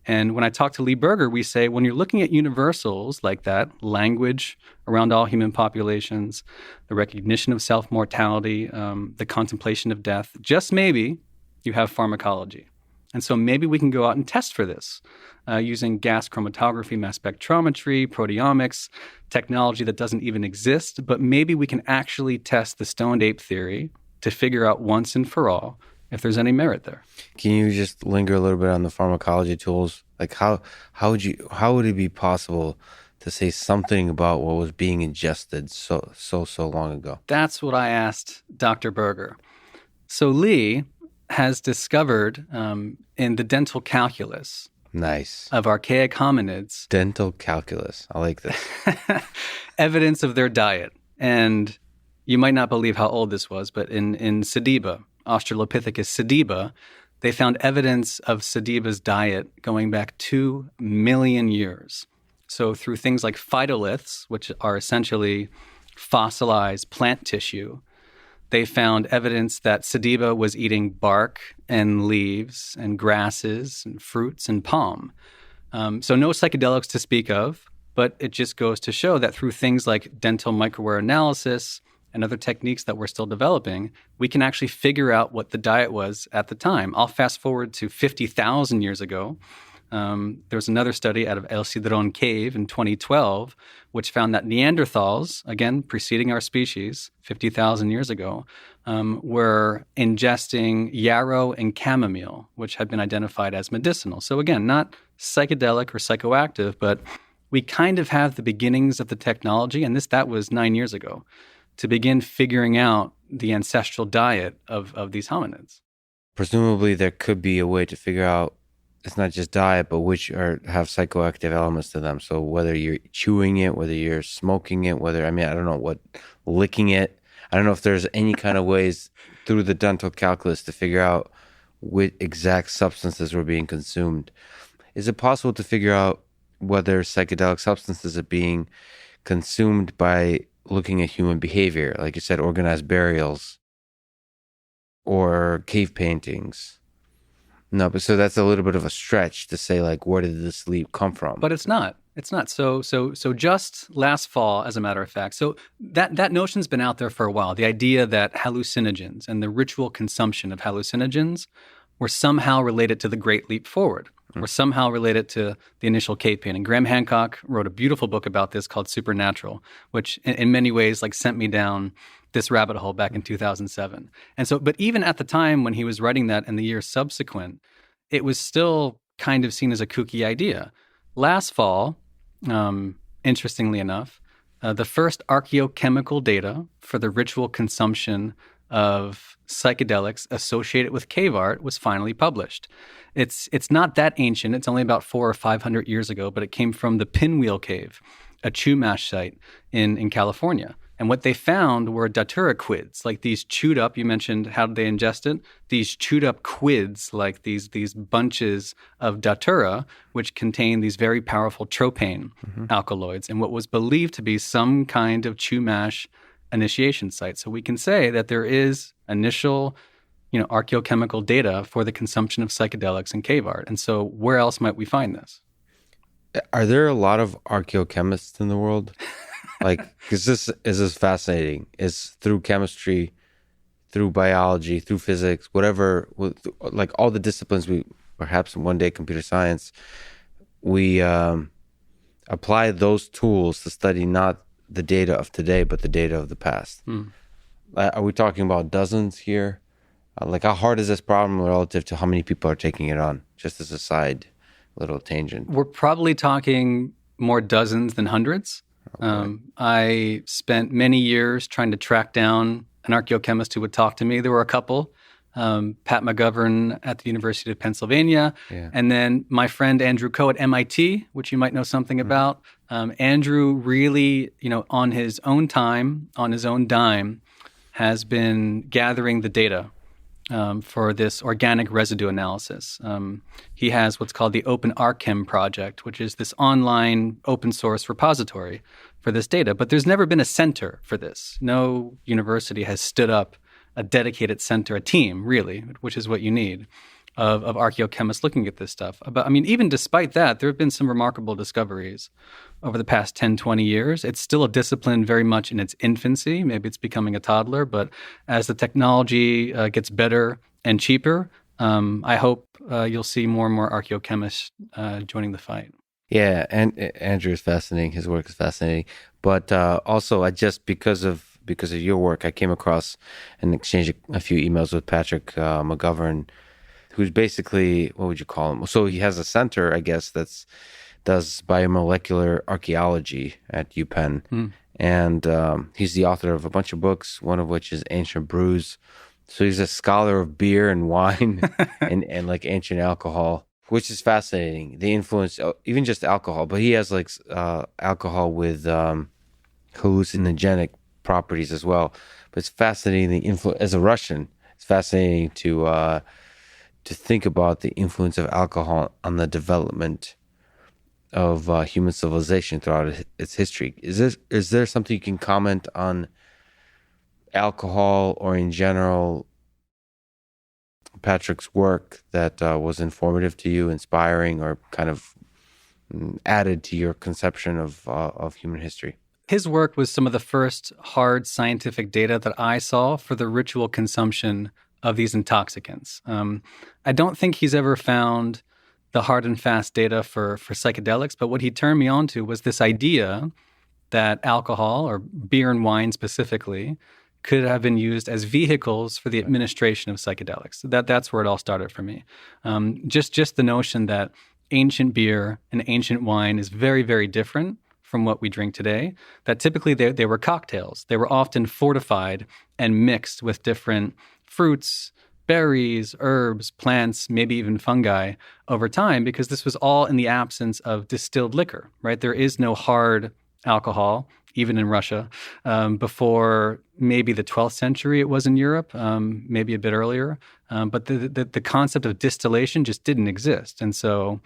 And when I talk to Lee Berger, we say when you're looking at universals like that, language around all human populations, the recognition of self-mortality, the contemplation of death, just maybe you have pharmacology. And so maybe we can go out and test for this using gas chromatography, mass spectrometry, proteomics, technology that doesn't even exist. But maybe we can actually test the stoned ape theory to figure out once and for all if there's any merit there. Can you just linger a little bit on the pharmacology tools? Like how would it be possible to say something about what was being ingested so long ago? That's what I asked Dr. Berger. So Lee has discovered in the dental calculus of archaic hominids. Dental calculus. I like this. Evidence of their diet. And you might not believe how old this was, but in Sediba, Australopithecus sediba, they found evidence of Sediba's diet going back 2 million years. So through things like phytoliths, which are essentially fossilized plant tissue, they found evidence that Sediba was eating bark and leaves and grasses and fruits and palm. So no psychedelics to speak of, but it just goes to show that through things like dental microwear analysis and other techniques that we're still developing, we can actually figure out what the diet was at the time. I'll fast forward to 50,000 years ago. There was another study out of El Cedron Cave in 2012, which found that Neanderthals, again, preceding our species 50,000 years ago, were ingesting yarrow and chamomile, which had been identified as medicinal. So again, not psychedelic or psychoactive, but we kind of have the beginnings of the technology, and that was 9 years ago, to begin figuring out the ancestral diet of these hominids. Presumably there could be a way to figure out it's not just diet, but which have psychoactive elements to them. So whether you're chewing it, whether you're smoking it, I don't know what, licking it. I don't know if there's any kind of ways through the dental calculus to figure out what exact substances were being consumed. Is it possible to figure out whether psychedelic substances are being consumed by looking at human behavior? Like you said, organized burials or cave paintings. No, but so that's a little bit of a stretch to say, like, where did this leap come from? But it's not. It's not. So just last fall, as a matter of fact, so that notion's been out there for a while. The idea that hallucinogens and the ritual consumption of hallucinogens were somehow related to the Great Leap Forward, were somehow related to the initial cave painting. Graham Hancock wrote a beautiful book about this called Supernatural, which in many ways sent me down this rabbit hole back in 2007. And so, but even at the time when he was writing that and the years subsequent, it was still kind of seen as a kooky idea. Last fall, interestingly enough, the first archaeochemical data for the ritual consumption of psychedelics associated with cave art was finally published. It's not that ancient. It's only about 400 or 500 years ago, but it came from the Pinwheel Cave, a Chumash site in California. And what they found were datura quids, like these chewed up, you mentioned how did they ingest it? These chewed up quids, like these bunches of datura, which contain these very powerful tropane alkaloids, and what was believed to be some kind of Chumash initiation site. So we can say that there is initial, archaeochemical data for the consumption of psychedelics and cave art. And so where else might we find this? Are there a lot of archaeochemists in the world? Because this is fascinating. It's through chemistry, through biology, through physics, whatever, like all the disciplines we, perhaps one day computer science, we apply those tools to study not the data of today, but the data of the past. Are we talking about dozens here? How hard is this problem relative to how many people are taking it on? Just as a side little tangent. We're probably talking more dozens than hundreds. Okay. I spent many years trying to track down an archaeochemist who would talk to me. There were a couple, Pat McGovern at the University of Pennsylvania, and then my friend Andrew Coe at MIT, which you might know something about, Andrew really, on his own time, on his own dime, has been gathering the data for this organic residue analysis. He has what's called the Open Archem project, which is this online open source repository for this data. But there's never been a center for this. No university has stood up a dedicated center, a team, really, which is what you need, of archaeochemists looking at this stuff. But even despite that, there have been some remarkable discoveries over the past 10, 20 years. It's still a discipline very much in its infancy. Maybe it's becoming a toddler, but as the technology gets better and cheaper, I hope you'll see more and more archaeochemists joining the fight. Yeah, and Andrew is fascinating. His work is fascinating. But also, because of your work, I came across and exchanged a few emails with Patrick McGovern, who's basically, what would you call him? So he has a center, I guess, does biomolecular archaeology at UPenn. And he's the author of a bunch of books, one of which is Ancient Brews. So he's a scholar of beer and wine and like ancient alcohol, which is fascinating. The influence, even just alcohol, but he has like alcohol with hallucinogenic properties as well. But it's fascinating, the influence, as a Russian, it's fascinating to think about the influence of alcohol on the development of human civilization throughout its history. Is there something you can comment on alcohol or in general Patrick's work that was informative to you, inspiring, or kind of added to your conception of human history? His work was some of the first hard scientific data that I saw for the ritual consumption of these intoxicants. I don't think he's ever found the hard and fast data for psychedelics, but what he turned me on to was this idea that alcohol, or beer and wine specifically, could have been used as vehicles for the administration of psychedelics. That's where it all started for me. Just the notion that ancient beer and ancient wine is very, very different from what we drink today, that typically they were cocktails. They were often fortified and mixed with different fruits, berries, herbs, plants, maybe even fungi over time, because this was all in the absence of distilled liquor, right? There is no hard alcohol, even in Russia, before maybe the 12th century it was in Europe, maybe a bit earlier. But the concept of distillation just didn't exist. And so,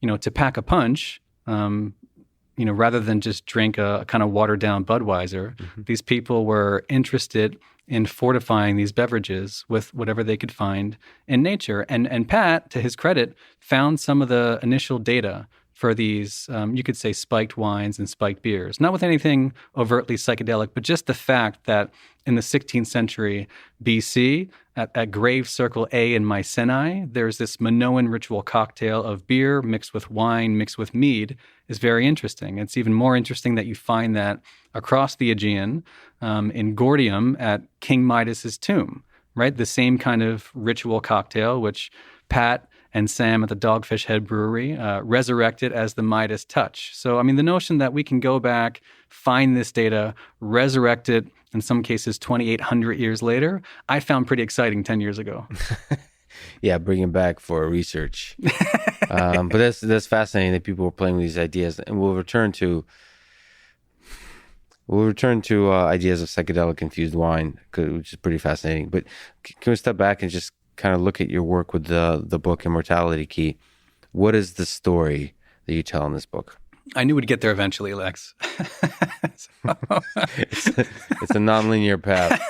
to pack a punch, rather than just drink a kind of watered down Budweiser, these people were interested in fortifying these beverages with whatever they could find in nature. And Pat, to his credit, found some of the initial data for these, you could say, spiked wines and spiked beers. Not with anything overtly psychedelic, but just the fact that in the 16th century BC, at Grave Circle A in Mycenae, there's this Minoan ritual cocktail of beer mixed with wine, mixed with mead, is very interesting. It's even more interesting that you find that across the Aegean, in Gordium at King Midas's tomb, right? The same kind of ritual cocktail, which Pat and Sam at the Dogfish Head Brewery resurrected as the Midas Touch. So, the notion that we can go back, find this data, resurrect it, in some cases 2,800 years later, I found pretty exciting 10 years ago. Yeah, bring it back for research. But that's fascinating that people were playing with these ideas. And we'll return to ideas of psychedelic infused wine, which is pretty fascinating. But can we step back and just kind of look at your work with the book Immortality Key? What is the story that you tell in this book? I knew we'd get there eventually, Lex. It's a nonlinear path.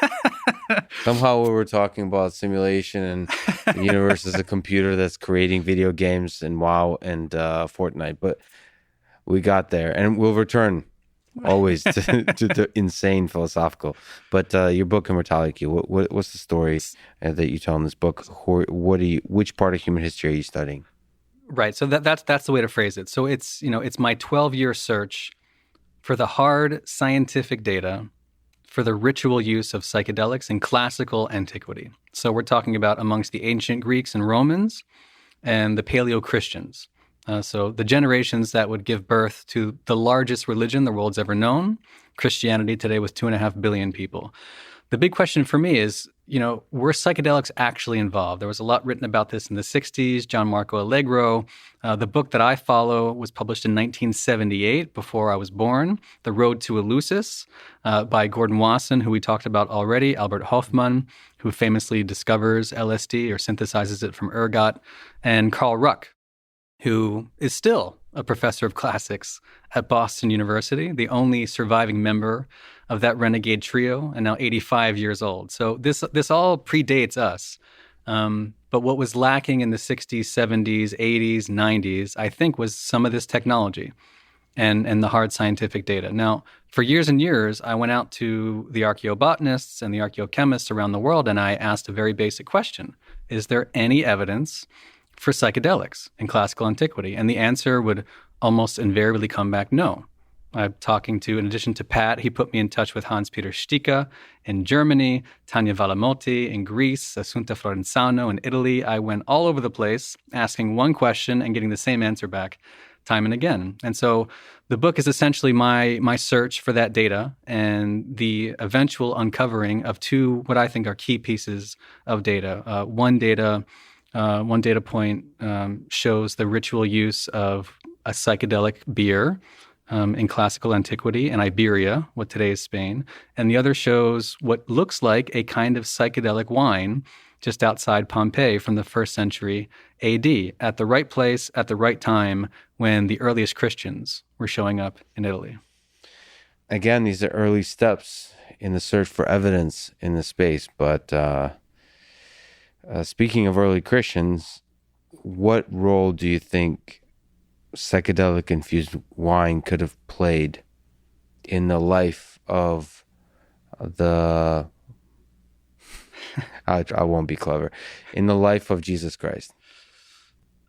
Somehow we were talking about simulation and the universe is a computer that's creating video games and WoW and Fortnite, but we got there, and we'll return always to the insane philosophical. But your book Immortality Key, what's the story that you tell in this book? Which part of human history are you studying? Right. So that's the way to phrase it. So it's my 12-year search for the hard scientific data for the ritual use of psychedelics in classical antiquity. So we're talking about amongst the ancient Greeks and Romans and the Paleo-Christians. So the generations that would give birth to the largest religion the world's ever known, Christianity today with 2.5 billion people. The big question for me is, were psychedelics actually involved? There was a lot written about this in the 60s. John Marco Allegro. The book that I follow was published in 1978, before I was born, The Road to Eleusis, by Gordon Wasson, who we talked about already, Albert Hofmann, who famously discovers LSD or synthesizes it from ergot, and Carl Ruck, who is still a professor of classics at Boston University, the only surviving member of that renegade trio, and now 85 years old. So this all predates us. But what was lacking in the 60s, 70s, 80s, 90s, I think, was some of this technology and the hard scientific data. Now, for years and years, I went out to the archaeobotanists and the archaeochemists around the world, and I asked a very basic question. Is there any evidence for psychedelics in classical antiquity? And the answer would almost invariably come back no. I'm talking to, in addition to Pat, he put me in touch with Hans-Peter Stika in Germany, Tanya Valamotti in Greece, Assunta Florenzano in Italy. I went all over the place asking one question and getting the same answer back time and again. And so the book is essentially my search for that data and the eventual uncovering of two, what I think are key pieces of data. One data point shows the ritual use of a psychedelic beer in classical antiquity in Iberia, what today is Spain. And the other shows what looks like a kind of psychedelic wine just outside Pompeii from the 1st century AD, at the right place, at the right time, when the earliest Christians were showing up in Italy. Again, these are early steps in the search for evidence in the space. But speaking of early Christians, what role do you think psychedelic-infused wine could have played in the life of the... I won't be clever. In the life of Jesus Christ?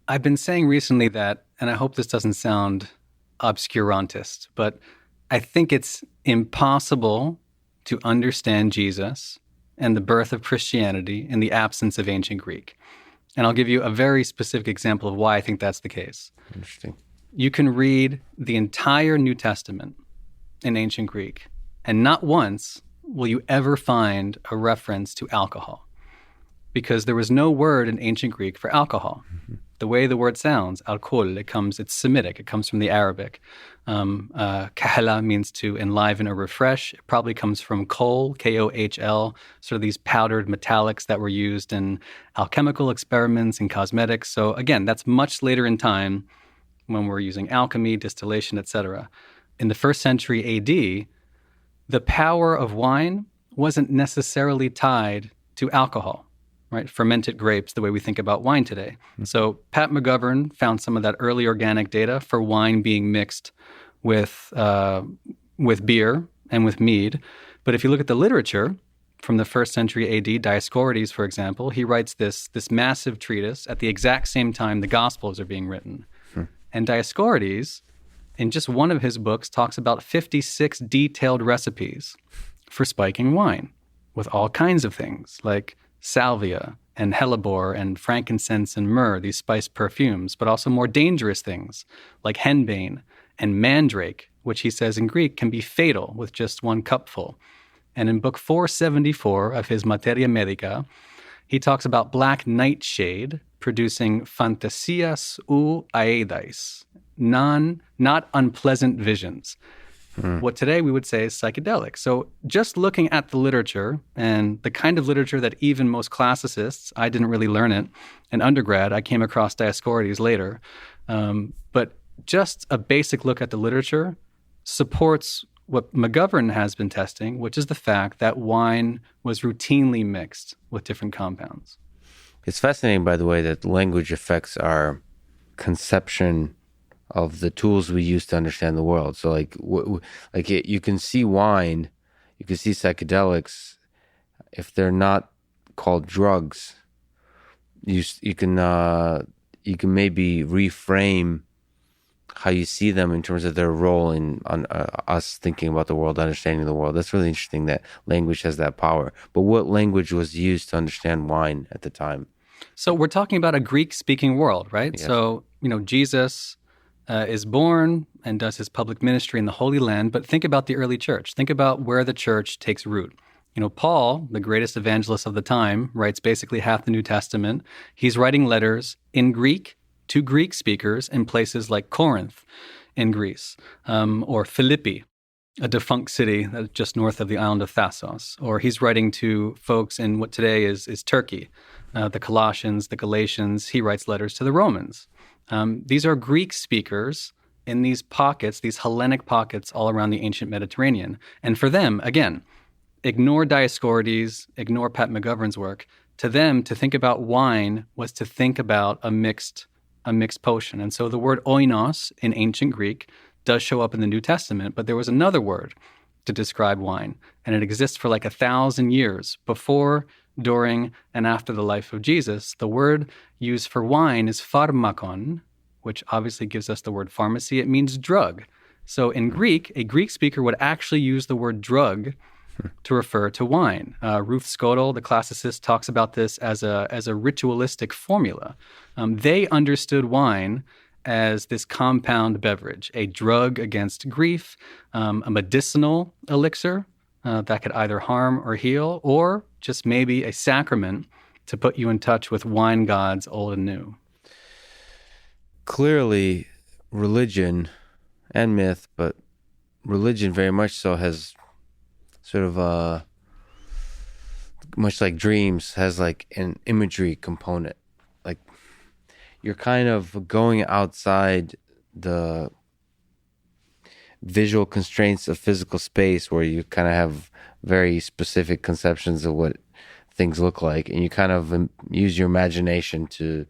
I've been saying recently that, and I hope this doesn't sound obscurantist, but I think it's impossible to understand Jesus and the birth of Christianity in the absence of ancient Greek. And I'll give you a very specific example of why I think that's the case. Interesting. You can read the entire New Testament in ancient Greek, and not once will you ever find a reference to alcohol, because there was no word in ancient Greek for alcohol. Mm-hmm. The way the word sounds, alkol, it's Semitic. It comes from the Arabic. Kahla means to enliven or refresh. It probably comes from kohl, K-O-H-L, sort of these powdered metallics that were used in alchemical experiments and cosmetics. So again, that's much later in time when we're using alchemy, distillation, etc. In the 1st century AD, the power of wine wasn't necessarily tied to alcohol, right? Fermented grapes, the way we think about wine today. Mm-hmm. So Pat McGovern found some of that early organic data for wine being mixed with beer and with mead. But if you look at the literature from the 1st century AD, Dioscorides, for example, he writes this massive treatise at the exact same time the Gospels are being written. Hmm. And Dioscorides, in just one of his books, talks about 56 detailed recipes for spiking wine with all kinds of things like salvia and hellebore and frankincense and myrrh, these spiced perfumes, but also more dangerous things like henbane and mandrake, which he says in Greek can be fatal with just one cupful. And in book 474 of his Materia Medica, he talks about black nightshade producing fantasias ou aedais, not unpleasant visions. What today we would say is psychedelic. So just looking at the literature and the kind of literature that even most classicists, I didn't really learn it in undergrad, I came across Dioscorides later, but just a basic look at the literature supports what McGovern has been testing, which is the fact that wine was routinely mixed with different compounds. It's fascinating, by the way, that language affects our conception of the tools we use to understand the world. So you can see wine, you can see psychedelics. If they're not called drugs, you can maybe reframe how you see them in terms of their role in us thinking about the world, understanding the world. That's really interesting that language has that power. But what language was used to understand wine at the time? So we're talking about a Greek-speaking world, right? Yes. So, Jesus is born and does his public ministry in the Holy Land, but think about the early church. Think about where the church takes root. Paul, the greatest evangelist of the time, writes basically half the New Testament. He's writing letters in Greek to Greek speakers in places like Corinth in Greece, or Philippi, a defunct city that's just north of the island of Thassos. Or he's writing to folks in what today is Turkey, the Colossians, the Galatians. He writes letters to the Romans. These are Greek speakers in these pockets, these Hellenic pockets all around the ancient Mediterranean. And for them, again, ignore Dioscorides, ignore Pat McGovern's work. To them, to think about wine was to think about a mixed potion. And so the word oinos in ancient Greek does show up in the New Testament, but there was another word to describe wine, and it exists for like 1,000 years before, during, and after the life of Jesus. The word used for wine is pharmakon, which obviously gives us the word pharmacy. It means drug. So in Greek, a Greek speaker would actually use the word drug to refer to wine. Ruth Skottel, the classicist, talks about this as a ritualistic formula. They understood wine as this compound beverage, a drug against grief, a medicinal elixir that could either harm or heal, or just maybe a sacrament to put you in touch with wine gods old and new. Clearly, religion and myth, but religion very much so has sort of much like dreams, has like an imagery component. Like you're kind of going outside the visual constraints of physical space, where you kind of have very specific conceptions of what things look like, and you kind of use your imagination to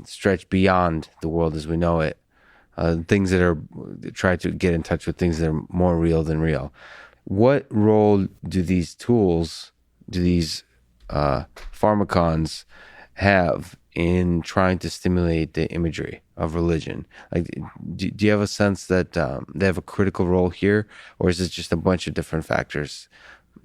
stretch beyond the world as we know it. Things that are, try to get in touch with things that are more real than real. What role do these tools, do these pharmacons have in trying to stimulate the imagery of religion? Like, do you have a sense that they have a critical role here, or is it just a bunch of different factors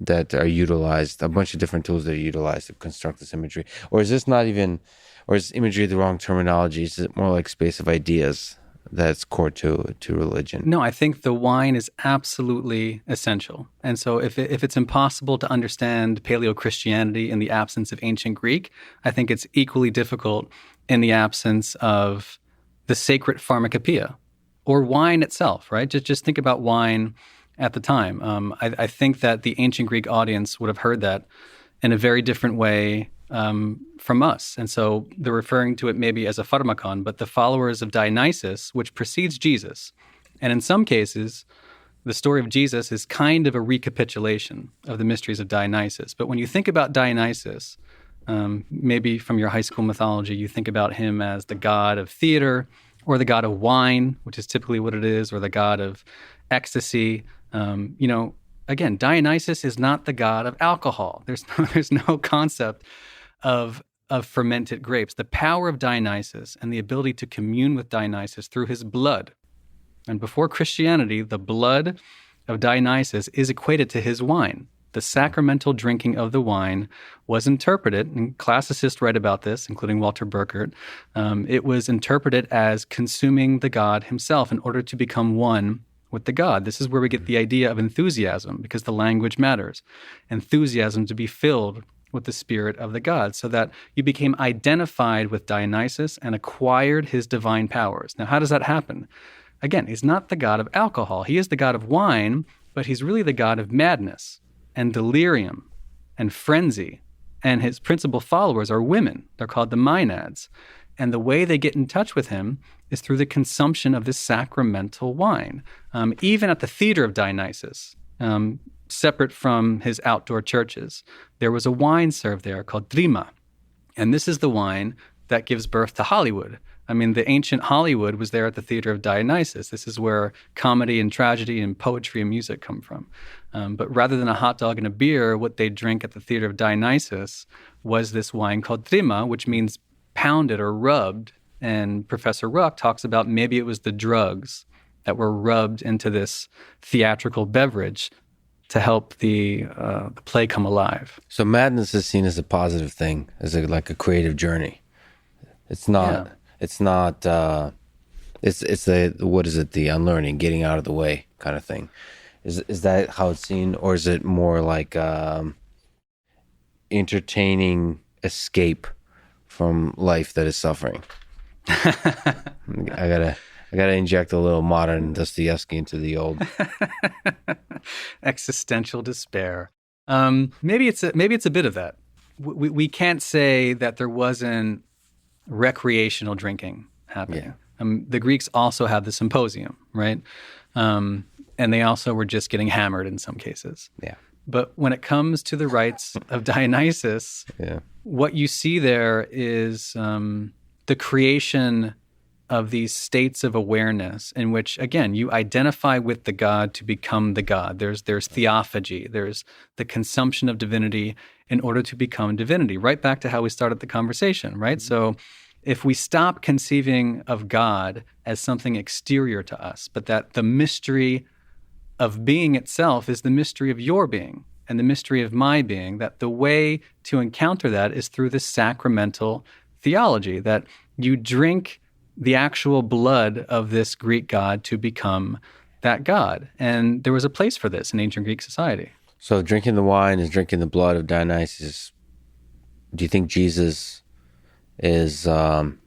that are utilized, a bunch of different tools that are utilized to construct this imagery? Or is this not even, or is imagery the wrong terminology? Is it more like space of ideas that's core to religion? No, I think the wine is absolutely essential. And so if it's impossible to understand Paleo-Christianity in the absence of ancient Greek, I think it's equally difficult in the absence of the sacred pharmacopoeia or wine itself, right? Just think about wine at the time. I think that the ancient Greek audience would have heard that in a very different way from us. And so they're referring to it maybe as a pharmakon, but the followers of Dionysus, which precedes Jesus. And in some cases, the story of Jesus is kind of a recapitulation of the mysteries of Dionysus. But when you think about Dionysus, maybe from your high school mythology, you think about him as the god of theater, or the god of wine, which is typically what it is, or the god of ecstasy. Again, Dionysus is not the god of alcohol. There's no concept of fermented grapes. The power of Dionysus and the ability to commune with Dionysus through his blood. And before Christianity, the blood of Dionysus is equated to his wine. The sacramental drinking of the wine was interpreted, and classicists write about this, including Walter Burkert. It was interpreted as consuming the god himself in order to become one with the god. This is where we get the idea of enthusiasm, because the language matters. Enthusiasm to be filled with the spirit of the god, so that you became identified with Dionysus and acquired his divine powers. Now, how does that happen? Again, he's not the god of alcohol. He is the god of wine, but he's really the god of madness and delirium and frenzy. And his principal followers are women. They're called the Maenads. And the way they get in touch with him is through the consumption of this sacramental wine. Even at the theater of Dionysus, separate from his outdoor churches, there was a wine served there called drima. And this is the wine that gives birth to Hollywood. I mean, the ancient Hollywood was there at the theater of Dionysus. This is where comedy and tragedy and poetry and music come from. But rather than a hot dog and a beer, what they drink at the theater of Dionysus was this wine called drima, which means pounded or rubbed. And Professor Ruck talks about maybe it was the drugs that were rubbed into this theatrical beverage to help the play come alive. So madness is seen as a positive thing, as like a creative journey. It's not. Yeah. It's not. It's the, what is it? The unlearning, getting out of the way kind of thing. Is that how it's seen, or is it more like entertaining escape from life that is suffering? I gotta inject a little modern Dostoevsky into the old. Existential despair. Maybe it's a bit of that. We can't say that there wasn't recreational drinking happening. Yeah. The Greeks also had the symposium, right? And they also were just getting hammered in some cases. Yeah. But when it comes to the rites of Dionysus, what you see there is the creation of these states of awareness in which, again, you identify with the god to become the god. There's theophagy. There's the consumption of divinity in order to become divinity. Right back to how we started the conversation, right? Mm-hmm. So if we stop conceiving of God as something exterior to us, but that the mystery of being itself is the mystery of your being and the mystery of my being, that the way to encounter that is through this sacramental theology, that you drink the actual blood of this Greek god to become that god. And there was a place for this in ancient Greek society. So drinking the wine is drinking the blood of Dionysus. Do you think Jesus is an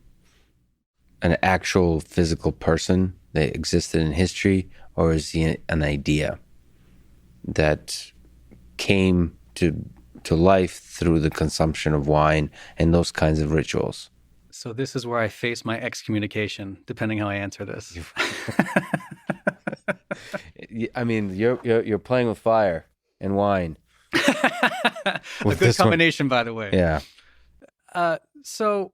actual physical person that existed in history, or is he an idea that came to life through the consumption of wine and those kinds of rituals? So this is where I face my excommunication, depending how I answer this. I mean, you're playing with fire and wine. A good combination, by the way. Yeah. So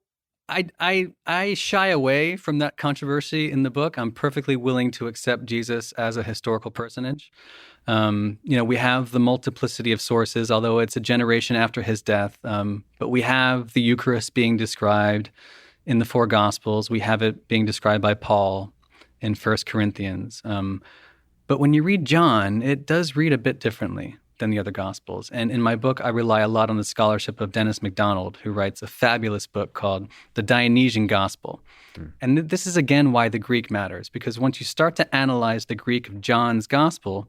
I shy away from that controversy in the book. I'm perfectly willing to accept Jesus as a historical personage. We have the multiplicity of sources, although it's a generation after his death. But we have the Eucharist being described in the four Gospels. We have it being described by Paul in 1 Corinthians. But when you read John, it does read a bit differently than the other Gospels. And in my book, I rely a lot on the scholarship of Dennis MacDonald, who writes a fabulous book called The Dionysian Gospel. And this is, again, why the Greek matters, because once you start to analyze the Greek of John's Gospel,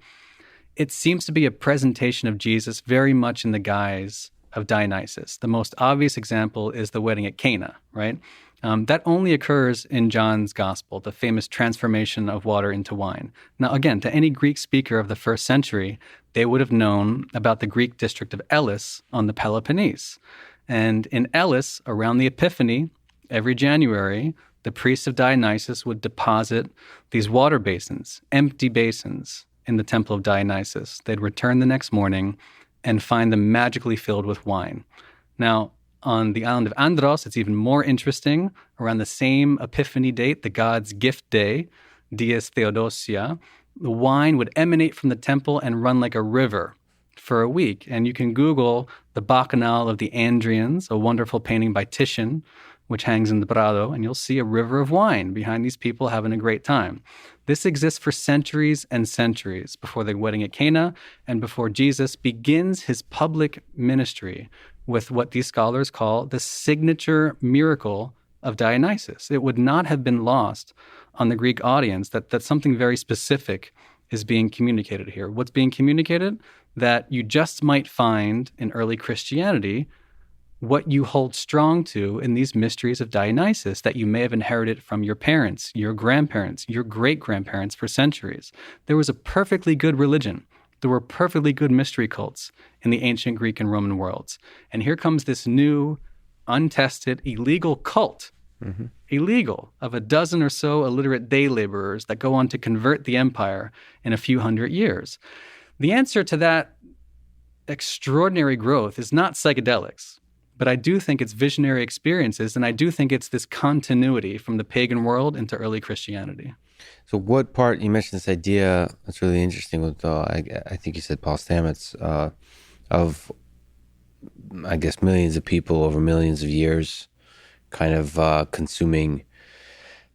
it seems to be a presentation of Jesus very much in the guise of Dionysus. The most obvious example is the wedding at Cana, right? That only occurs in John's Gospel, the famous transformation of water into wine. Now, again, to any Greek speaker of the first century, they would have known about the Greek district of Elis on the Peloponnese. And in Elis, around the Epiphany, every January, the priests of Dionysus would deposit these water basins, empty basins, in the temple of Dionysus. They'd return the next morning and find them magically filled with wine. Now, on the island of Andros, it's even more interesting. Around the same Epiphany date, the god's gift day, Dies Theodosia, the wine would emanate from the temple and run like a river for a week. And you can Google the Bacchanal of the Andrians, a wonderful painting by Titian, which hangs in the Prado, and you'll see a river of wine behind these people having a great time. This exists for centuries and centuries before the wedding at Cana and before Jesus begins his public ministry with what these scholars call the signature miracle of Dionysus. It would not have been lost on the Greek audience that something very specific is being communicated here. What's being communicated? That you just might find in early Christianity what you hold strong to in these mysteries of Dionysus that you may have inherited from your parents, your grandparents, your great-grandparents for centuries. There was a perfectly good religion. There were perfectly good mystery cults in the ancient Greek and Roman worlds. And here comes this new, untested, illegal cult, illegal, of a dozen or so illiterate day laborers that go on to convert the empire in a few hundred years. The answer to that extraordinary growth is not psychedelics. But I do think it's visionary experiences, and I do think it's this continuity from the pagan world into early Christianity. So what part, you mentioned this idea that's really interesting with, I think you said Paul Stamets, of, I guess, millions of people over millions of years kind of consuming,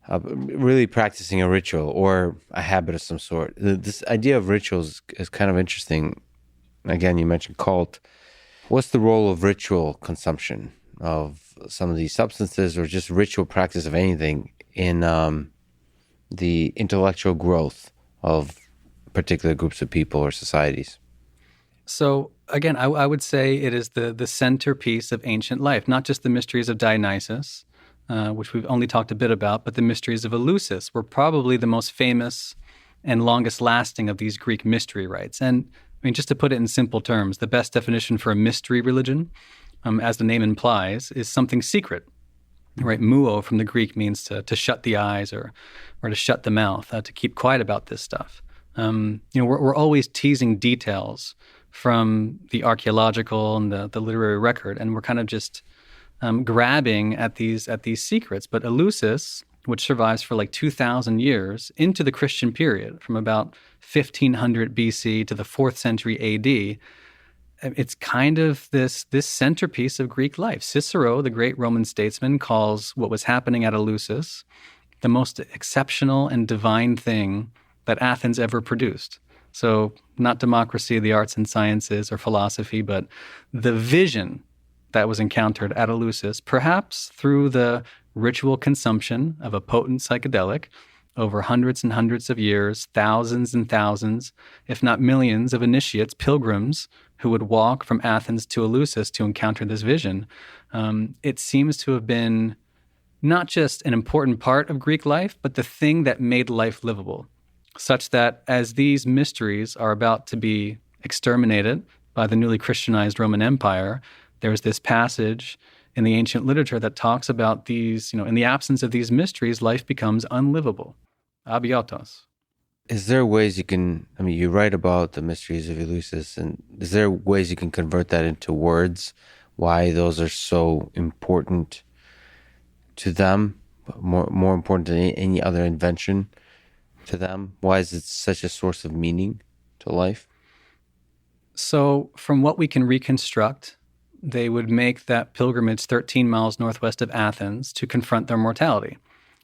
really practicing a ritual or a habit of some sort. This idea of rituals is kind of interesting. Again, you mentioned cult. What's the role of ritual consumption of some of these substances or just ritual practice of anything in the intellectual growth of particular groups of people or societies? So again, I would say it is the centerpiece of ancient life, not just the mysteries of Dionysus, which we've only talked a bit about, but the mysteries of Eleusis were probably the most famous and longest lasting of these Greek mystery rites. And I mean, just to put it in simple terms, the best definition for a mystery religion, as the name implies, is something secret. Right, muo from the Greek means to shut the eyes or to shut the mouth, to keep quiet about this stuff. We're always teasing details from the archaeological and the literary record, and we're kind of just grabbing at these secrets. But Eleusis, which survives for like 2,000 years into the Christian period, from about 1500 BC to the 4th century AD, it's kind of this centerpiece of Greek life. Cicero, the great Roman statesman, calls what was happening at Eleusis the most exceptional and divine thing that Athens ever produced. So not democracy, the arts and sciences, or philosophy, but the vision that was encountered at Eleusis, perhaps through the ritual consumption of a potent psychedelic over hundreds and hundreds of years, thousands and thousands, if not millions of initiates, pilgrims, who would walk from Athens to Eleusis to encounter this vision. It seems to have been not just an important part of Greek life, but the thing that made life livable, such that as these mysteries are about to be exterminated by the newly Christianized Roman Empire, there's this passage in the ancient literature that talks about these, in the absence of these mysteries, life becomes unlivable. Abiotos. Is there ways you can, you write about the mysteries of Eleusis, and is there ways you can convert that into words, why those are so important to them, more important than any other invention to them? Why is it such a source of meaning to life? So from what we can reconstruct, they would make that pilgrimage 13 miles northwest of Athens to confront their mortality.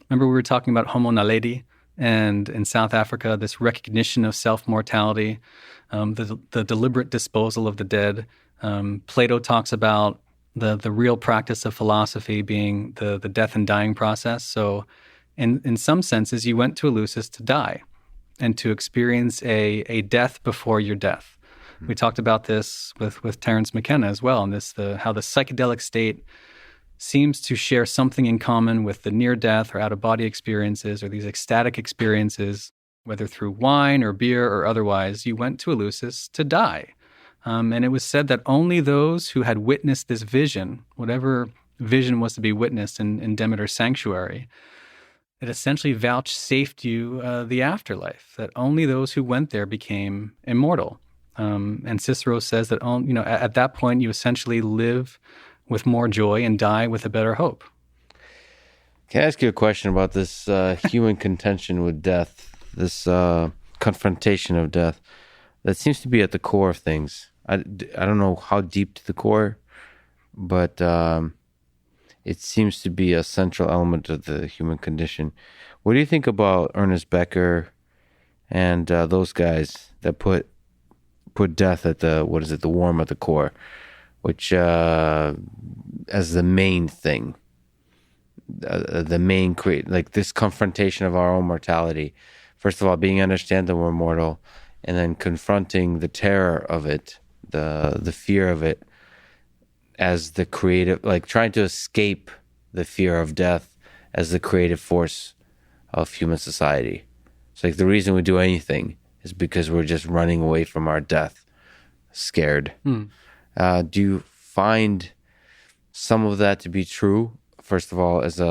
Remember we were talking about homo naledi, and in South Africa, this recognition of self-mortality, the deliberate disposal of the dead. Plato talks about the real practice of philosophy being the death and dying process. So in some senses, you went to Eleusis to die and to experience a death before your death. We talked about this with Terence McKenna as well, and how the psychedelic state seems to share something in common with the near-death or out-of-body experiences or these ecstatic experiences, whether through wine or beer or otherwise. You went to Eleusis to die. And it was said that only those who had witnessed this vision, whatever vision was to be witnessed in Demeter's sanctuary, it essentially vouchsafed you the afterlife, that only those who went there became immortal. And Cicero says that at that point you essentially live with more joy and die with a better hope. Can I ask you a question about this human contention with death, this confrontation of death that seems to be at the core of things? I don't know how deep to the core, but it seems to be a central element of the human condition. What do you think about Ernest Becker and those guys that put death at the worm at the core, which as the main thing, the main this confrontation of our own mortality. First of all, being understand that we're mortal, and then confronting the terror of it, the fear of it, as the creative, trying to escape the fear of death as the creative force of human society. It's the reason we do anything is because we're just running away from our death, scared. Do you find some of that to be true? First of all, as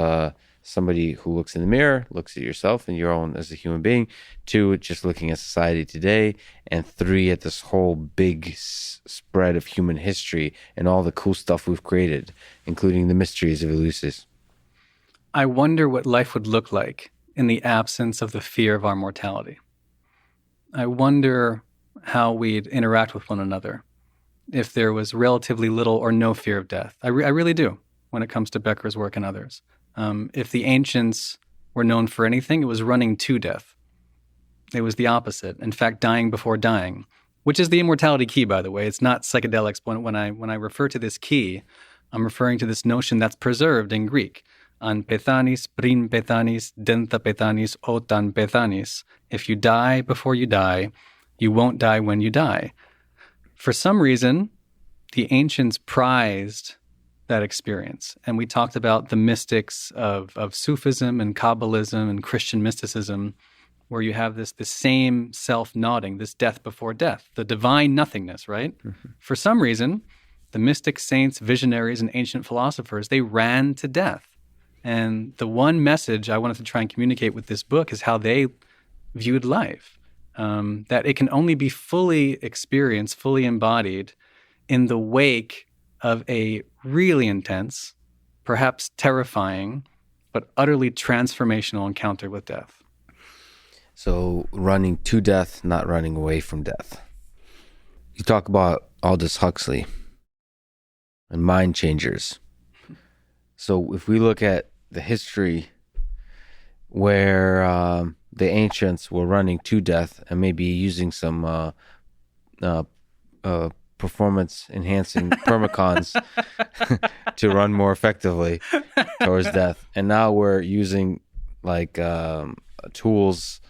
somebody who looks in the mirror, looks at yourself and your own as a human being. 2, just looking at society today. And 3, at this whole big spread of human history and all the cool stuff we've created, including the mysteries of Eleusis. I wonder what life would look like in the absence of the fear of our mortality. I wonder how we'd interact with one another if there was relatively little or no fear of death. I really do, when it comes to Becker's work and others. If the ancients were known for anything, it was running to death. It was the opposite. In fact, dying before dying, which is the Immortality Key, by the way. It's not psychedelics. When I refer to this key, I'm referring to this notion that's preserved in Greek. An petanis, prin petanis, denta petanis, otan petanis. If you die before you die, you won't die when you die. For some reason, the ancients prized that experience. And we talked about the mystics of Sufism and Kabbalism and Christian mysticism, where you have this same self-nodding, this death before death, the divine nothingness, right? Mm-hmm. For some reason, the mystic saints, visionaries, and ancient philosophers, they ran to death. And the one message I wanted to try and communicate with this book is how they viewed life, that it can only be fully experienced, fully embodied in the wake of a really intense, perhaps terrifying, but utterly transformational encounter with death. So running to death, not running away from death. You talk about Aldous Huxley and mind changers. So if we look at the history where the ancients were running to death and maybe using some performance enhancing permacons to run more effectively towards death, and now we're using like tools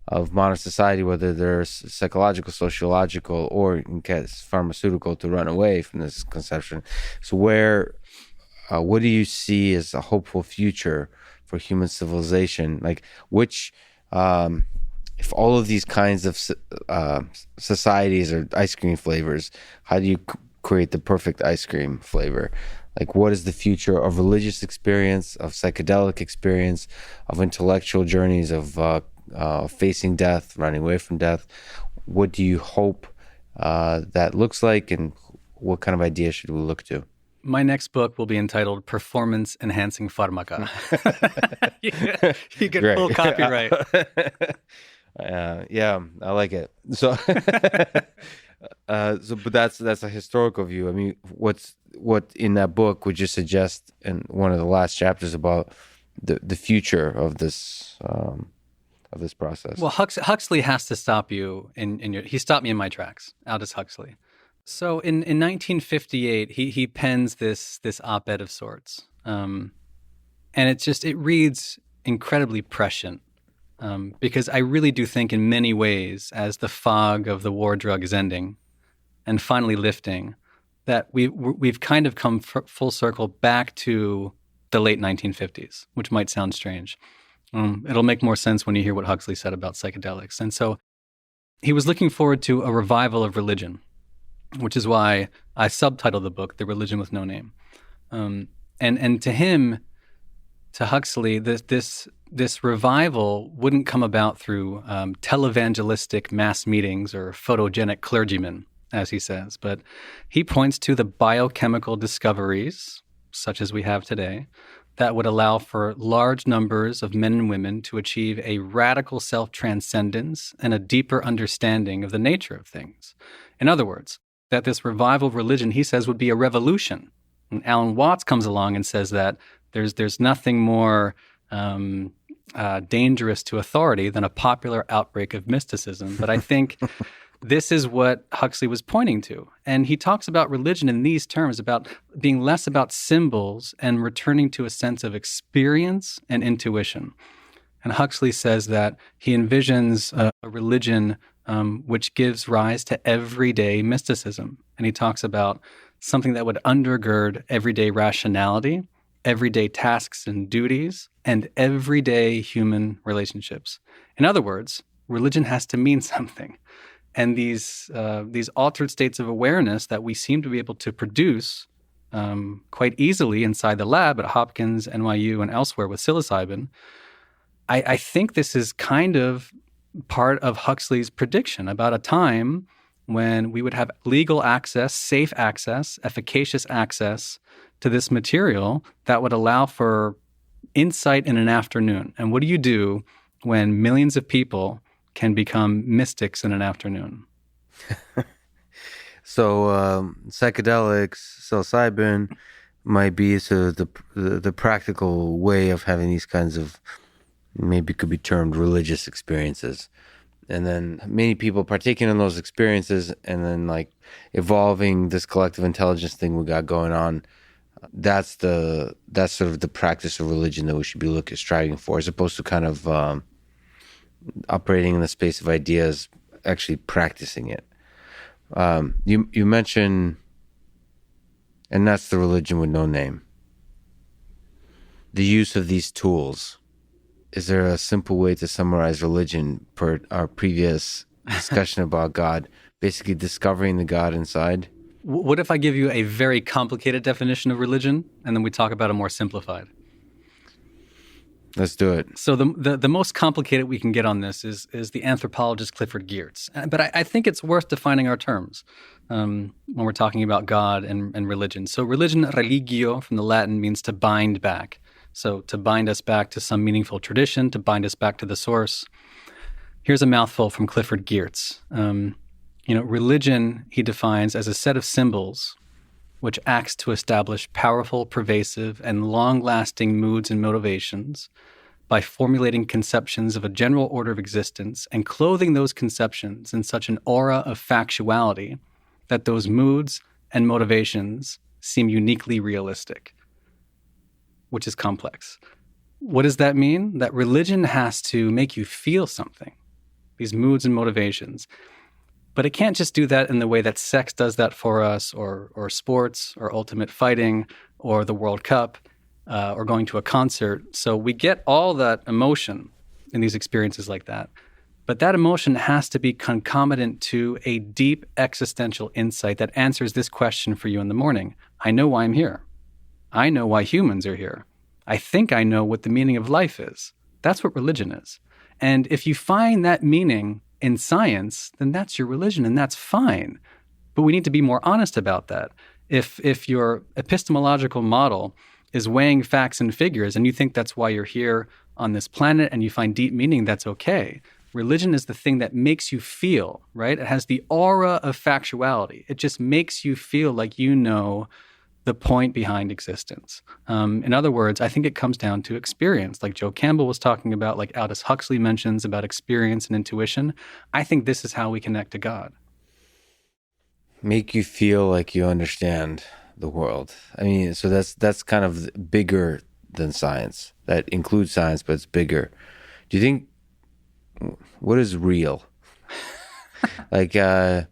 of modern society, whether they're psychological, sociological, or in case pharmaceutical, to run away from this conception. So what do you see as a hopeful future for human civilization? Like which, if all of these kinds of societies are ice cream flavors, how do you create the perfect ice cream flavor? Like what is the future of religious experience, of psychedelic experience, of intellectual journeys, of facing death, running away from death? What do you hope that looks like, and what kind of ideas should we look to? My next book will be entitled Performance Enhancing Pharmaca. You get Great. full copyright. Yeah, I like it. So, but that's a historical view. I mean, what in that book would you suggest in one of the last chapters about the future of this process? Well, Huxley has to stop you he stopped me in my tracks. Aldous Huxley. So in 1958, he pens this op-ed of sorts, and it reads incredibly prescient, because I really do think in many ways, as the fog of the war drug is ending and finally lifting, that we've kind of come full circle back to the late 1950s, which might sound strange. It'll make more sense when you hear what Huxley said about psychedelics. And so he was looking forward to a revival of religion, which is why I subtitled the book, The Religion with No Name. And to him, to Huxley, this revival wouldn't come about through televangelistic mass meetings or photogenic clergymen, as he says, but he points to the biochemical discoveries, such as we have today, that would allow for large numbers of men and women to achieve a radical self-transcendence and a deeper understanding of the nature of things. In other words, that this revival of religion, he says, would be a revolution. And Alan Watts comes along and says that there's nothing more dangerous to authority than a popular outbreak of mysticism. But I think this is what Huxley was pointing to. And he talks about religion in these terms, about being less about symbols and returning to a sense of experience and intuition. And Huxley says that he envisions a religion which gives rise to everyday mysticism. And he talks about something that would undergird everyday rationality, everyday tasks and duties, and everyday human relationships. In other words, religion has to mean something. And these altered states of awareness that we seem to be able to produce quite easily inside the lab at Hopkins, NYU, and elsewhere with psilocybin, I think this is kind of part of Huxley's prediction about a time when we would have legal access, safe access, efficacious access to this material that would allow for insight in an afternoon. And what do you do when millions of people can become mystics in an afternoon? So psychedelics, psilocybin might be sort of the practical way of having these kinds of, maybe could be termed religious experiences. And then many people partaking in those experiences and then like evolving this collective intelligence thing we got going on that's sort of the practice of religion that we should be striving for, as opposed to kind of operating in the space of ideas, actually practicing it. You mentioned, and that's the religion with no name. The use of these tools. Is there a simple way to summarize religion per our previous discussion about God? Basically discovering the God inside? What if I give you a very complicated definition of religion, and then we talk about a more simplified? Let's do it. So the most complicated we can get on this is the anthropologist Clifford Geertz. But I think it's worth defining our terms when we're talking about God and religion. So religion, religio, from the Latin, means to bind back. So to bind us back to some meaningful tradition, to bind us back to the source. Here's a mouthful from Clifford Geertz. Religion, he defines as a set of symbols which acts to establish powerful, pervasive, and long-lasting moods and motivations by formulating conceptions of a general order of existence and clothing those conceptions in such an aura of factuality that those moods and motivations seem uniquely realistic, which is complex. What does that mean? That religion has to make you feel something, these moods and motivations. But it can't just do that in the way that sex does that for us, or sports, or ultimate fighting, or the World Cup, or going to a concert. So we get all that emotion in these experiences like that. But that emotion has to be concomitant to a deep existential insight that answers this question for you in the morning. I know why I'm here. I know why humans are here. I think I know what the meaning of life is. That's what religion is. And if you find that meaning in science, then that's your religion, and that's fine. But we need to be more honest about that. If your epistemological model is weighing facts and figures, and you think that's why you're here on this planet and you find deep meaning, that's okay. Religion is the thing that makes you feel, right? It has the aura of factuality. It just makes you feel like you know the point behind existence. In other words, I think it comes down to experience, like Joe Campbell was talking about, like Aldous Huxley mentions about experience and intuition. I think this is how we connect to God. Make you feel like you understand the world. I mean, so that's kind of bigger than science. That includes science, but it's bigger. Do you think, what is real? Like, do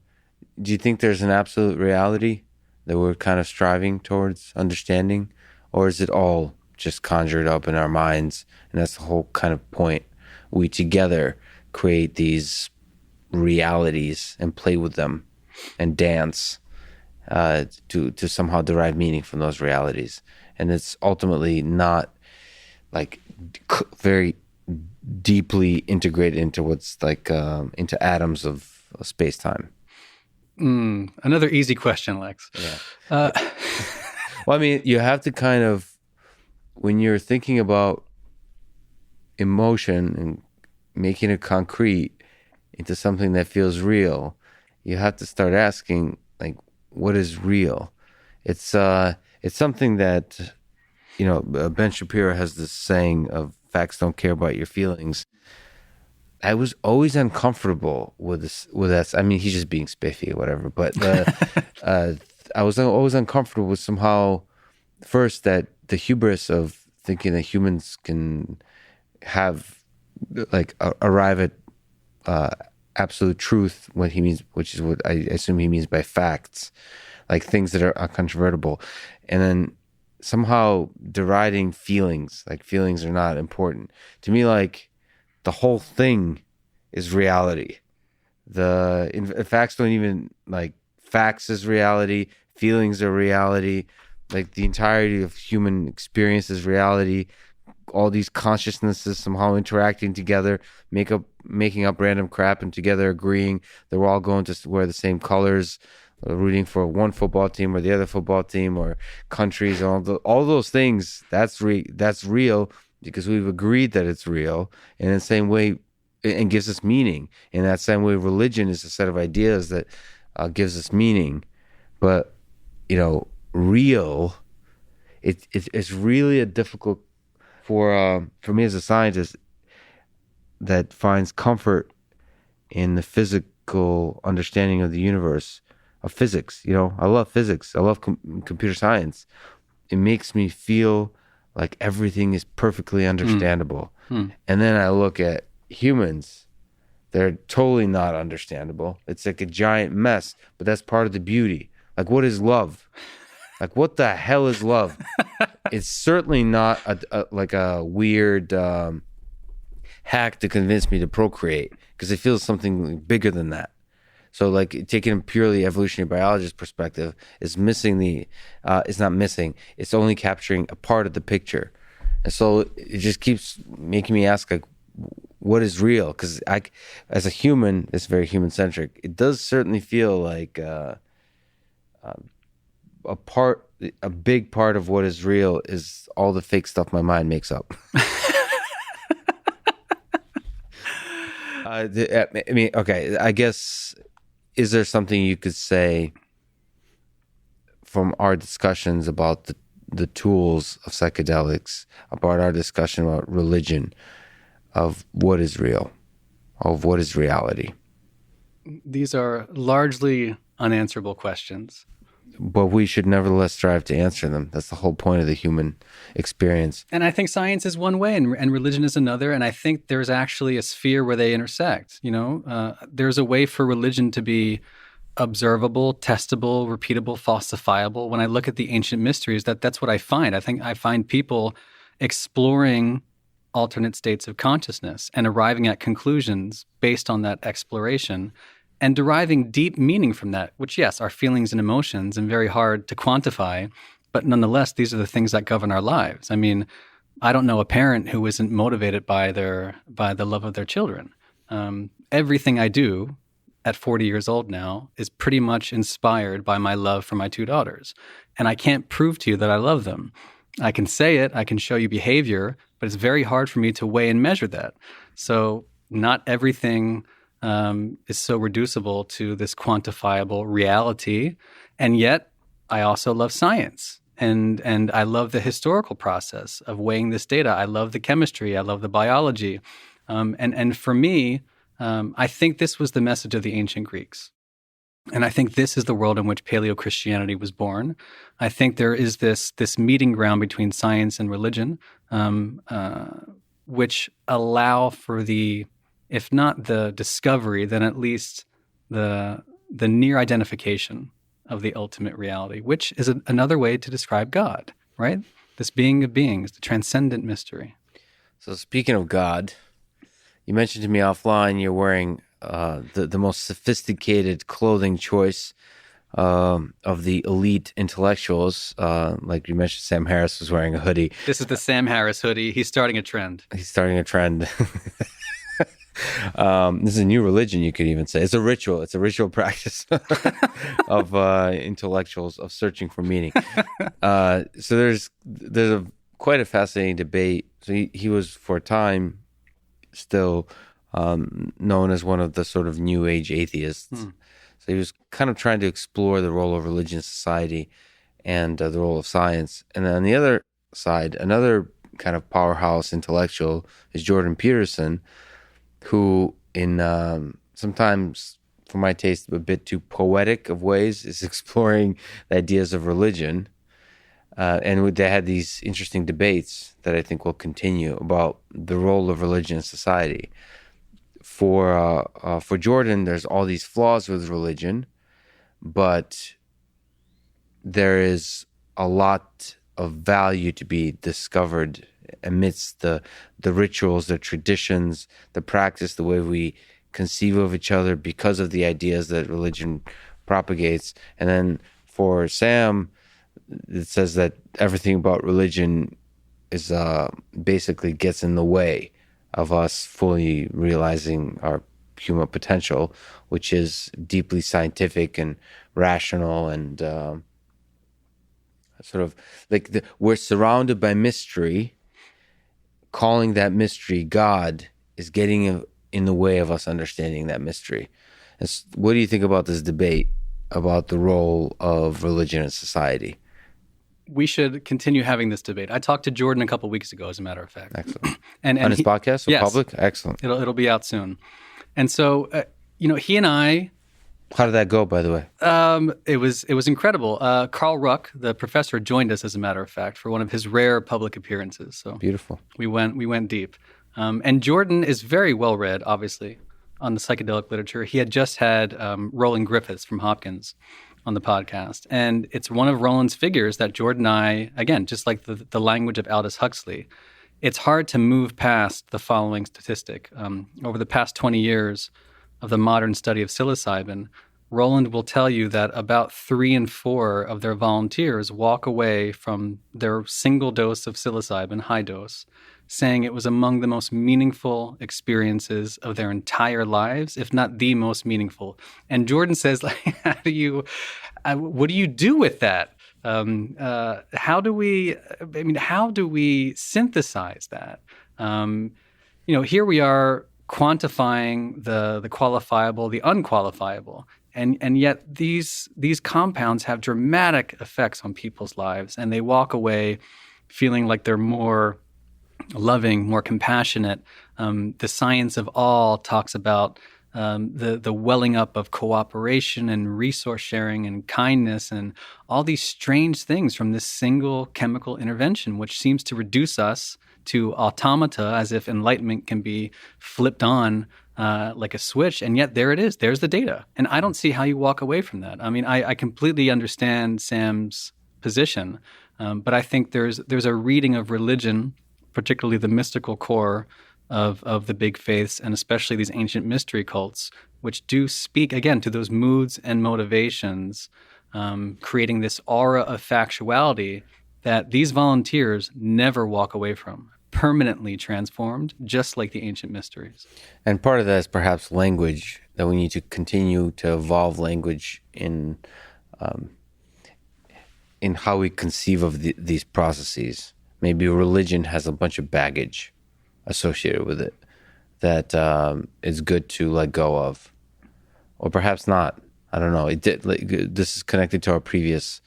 you think there's an absolute reality that we're kind of striving towards understanding? Or is it all just conjured up in our minds? And that's the whole kind of point. We together create these realities and play with them and dance to somehow derive meaning from those realities. And it's ultimately not like very deeply integrated into what's like into atoms of space-time. Another easy question, Lex. Yeah. Well, I mean, you have to kind of, when you're thinking about emotion and making it concrete into something that feels real, you have to start asking, like, what is real? It's something that, Ben Shapiro has this saying of facts don't care about your feelings. I was always uncomfortable with this. I mean, he's just being spiffy or whatever. But I was always uncomfortable with somehow, first, that the hubris of thinking that humans can have, like, arrive at absolute truth, what he means, which is what I assume he means by facts, like things that are uncontrovertible, and then somehow deriding feelings, like feelings are not important. To me, like, the whole thing is reality. Facts don't even, like, facts is reality, feelings are reality, like the entirety of human experience is reality. All these consciousnesses somehow interacting together, making up random crap and together agreeing that we're all going to wear the same colors, rooting for one football team or the other football team, or countries, all those things. That's real, because we've agreed that it's real. And in the same way, and gives us meaning. In that same way, religion is a set of ideas that gives us meaning. But, real, it's really a difficult for me as a scientist that finds comfort in the physical understanding of the universe, of physics. I love physics. I love computer science. it makes me feel like everything is perfectly understandable. And then I look at humans, they're totally not understandable. It's like a giant mess, but that's part of the beauty. Like, what is love? Like, what the hell is love? It's certainly not like a weird hack to convince me to procreate, because it feels something bigger than that. So, like, taking a purely evolutionary biologist perspective is missing it's not missing. It's only capturing a part of the picture. And so it just keeps making me ask, like, what is real? Because as a human, it's very human-centric. It does certainly feel like a big part of what is real is all the fake stuff my mind makes up. I mean, okay, I guess, is there something you could say from our discussions about the tools of psychedelics, about our discussion about religion, of what is real, of what is reality? These are largely unanswerable questions. But we should nevertheless strive to answer them. That's the whole point of the human experience. And I think science is one way and religion is another. And I think there's actually a sphere where they intersect. There's a way for religion to be observable, testable, repeatable, falsifiable. When I look at the ancient mysteries, that's what I find. I find people exploring alternate states of consciousness and arriving at conclusions based on that exploration and deriving deep meaning from that, which, yes, are feelings and emotions and very hard to quantify, but nonetheless, these are the things that govern our lives. I mean, I don't know a parent who isn't motivated by the love of their children. Everything I do at 40 years old now is pretty much inspired by my love for my two daughters. And I can't prove to you that I love them. I can say it, I can show you behavior, but it's very hard for me to weigh and measure that. So not everything is so reducible to this quantifiable reality. And yet I also love science. And I love the historical process of weighing this data. I love the chemistry. I love the biology. And for me, I think this was the message of the ancient Greeks. And I think this is the world in which Paleo-Christianity was born. I think there is this meeting ground between science and religion, which allow for if not the discovery, then at least the near identification of the ultimate reality, which is another way to describe God, right? This being of beings, the transcendent mystery. So speaking of God, you mentioned to me offline you're wearing the most sophisticated clothing choice of the elite intellectuals. Like you mentioned, Sam Harris was wearing a hoodie. This is the Sam Harris hoodie. He's starting a trend. This is a new religion, you could even say. It's a ritual. It's a ritual practice of intellectuals of searching for meaning. So there's quite a fascinating debate. So he was, for a time, still known as one of the sort of new age atheists. So he was kind of trying to explore the role of religion in society and the role of science. And then on the other side, another kind of powerhouse intellectual is Jordan Peterson, who in sometimes, for my taste, a bit too poetic of ways, is exploring the ideas of religion. And they had these interesting debates that I think will continue about the role of religion in society. For Jordan, there's all these flaws with religion, but there is a lot of value to be discovered amidst the rituals, the traditions, the practice, the way we conceive of each other because of the ideas that religion propagates. And then for Sam, it says that everything about religion is basically gets in the way of us fully realizing our human potential, which is deeply scientific and rational and sort of like we're surrounded by mystery. Calling that mystery God is getting in the way of us understanding that mystery. What do you think about this debate about the role of religion in society? We should continue having this debate. I talked to Jordan a couple of weeks ago, as a matter of fact. Excellent. and on his podcast, so yes, public? Excellent. It'll be out soon. And so, he and I How did that go, by the way? It was incredible. Carl Ruck, the professor, joined us, as a matter of fact, for one of his rare public appearances. So Beautiful. we went deep. And Jordan is very well read, obviously, on the psychedelic literature. He had just had Roland Griffiths from Hopkins on the podcast, and it's one of Roland's figures that Jordan and I, again, just like the language of Aldous Huxley, it's hard to move past the following statistic. Over the past 20 years of the modern study of psilocybin, Roland will tell you that about 3 in 4 of their volunteers walk away from their single dose of psilocybin, high dose, saying it was among the most meaningful experiences of their entire lives, if not the most meaningful. And Jordan says, like, what do you do with that? How do we synthesize that? Here we are quantifying the qualifiable, the unqualifiable. And yet these compounds have dramatic effects on people's lives, and they walk away feeling like they're more loving, more compassionate. The science of all talks about the welling up of cooperation and resource sharing and kindness and all these strange things from this single chemical intervention, which seems to reduce us to automata, as if enlightenment can be flipped on like a switch. And yet there it is. There's the data. And I don't see how you walk away from that. I mean, I completely understand Sam's position, but I think there's a reading of religion, particularly the mystical core of the big faiths, and especially these ancient mystery cults, which do speak, again, to those moods and motivations, creating this aura of factuality that these volunteers never walk away from, permanently transformed, just like the ancient mysteries. And part of that is perhaps language, that we need to continue to evolve language in how we conceive of these processes. Maybe religion has a bunch of baggage associated with it that is good to let go of, or perhaps not. I don't know. This is connected to our previous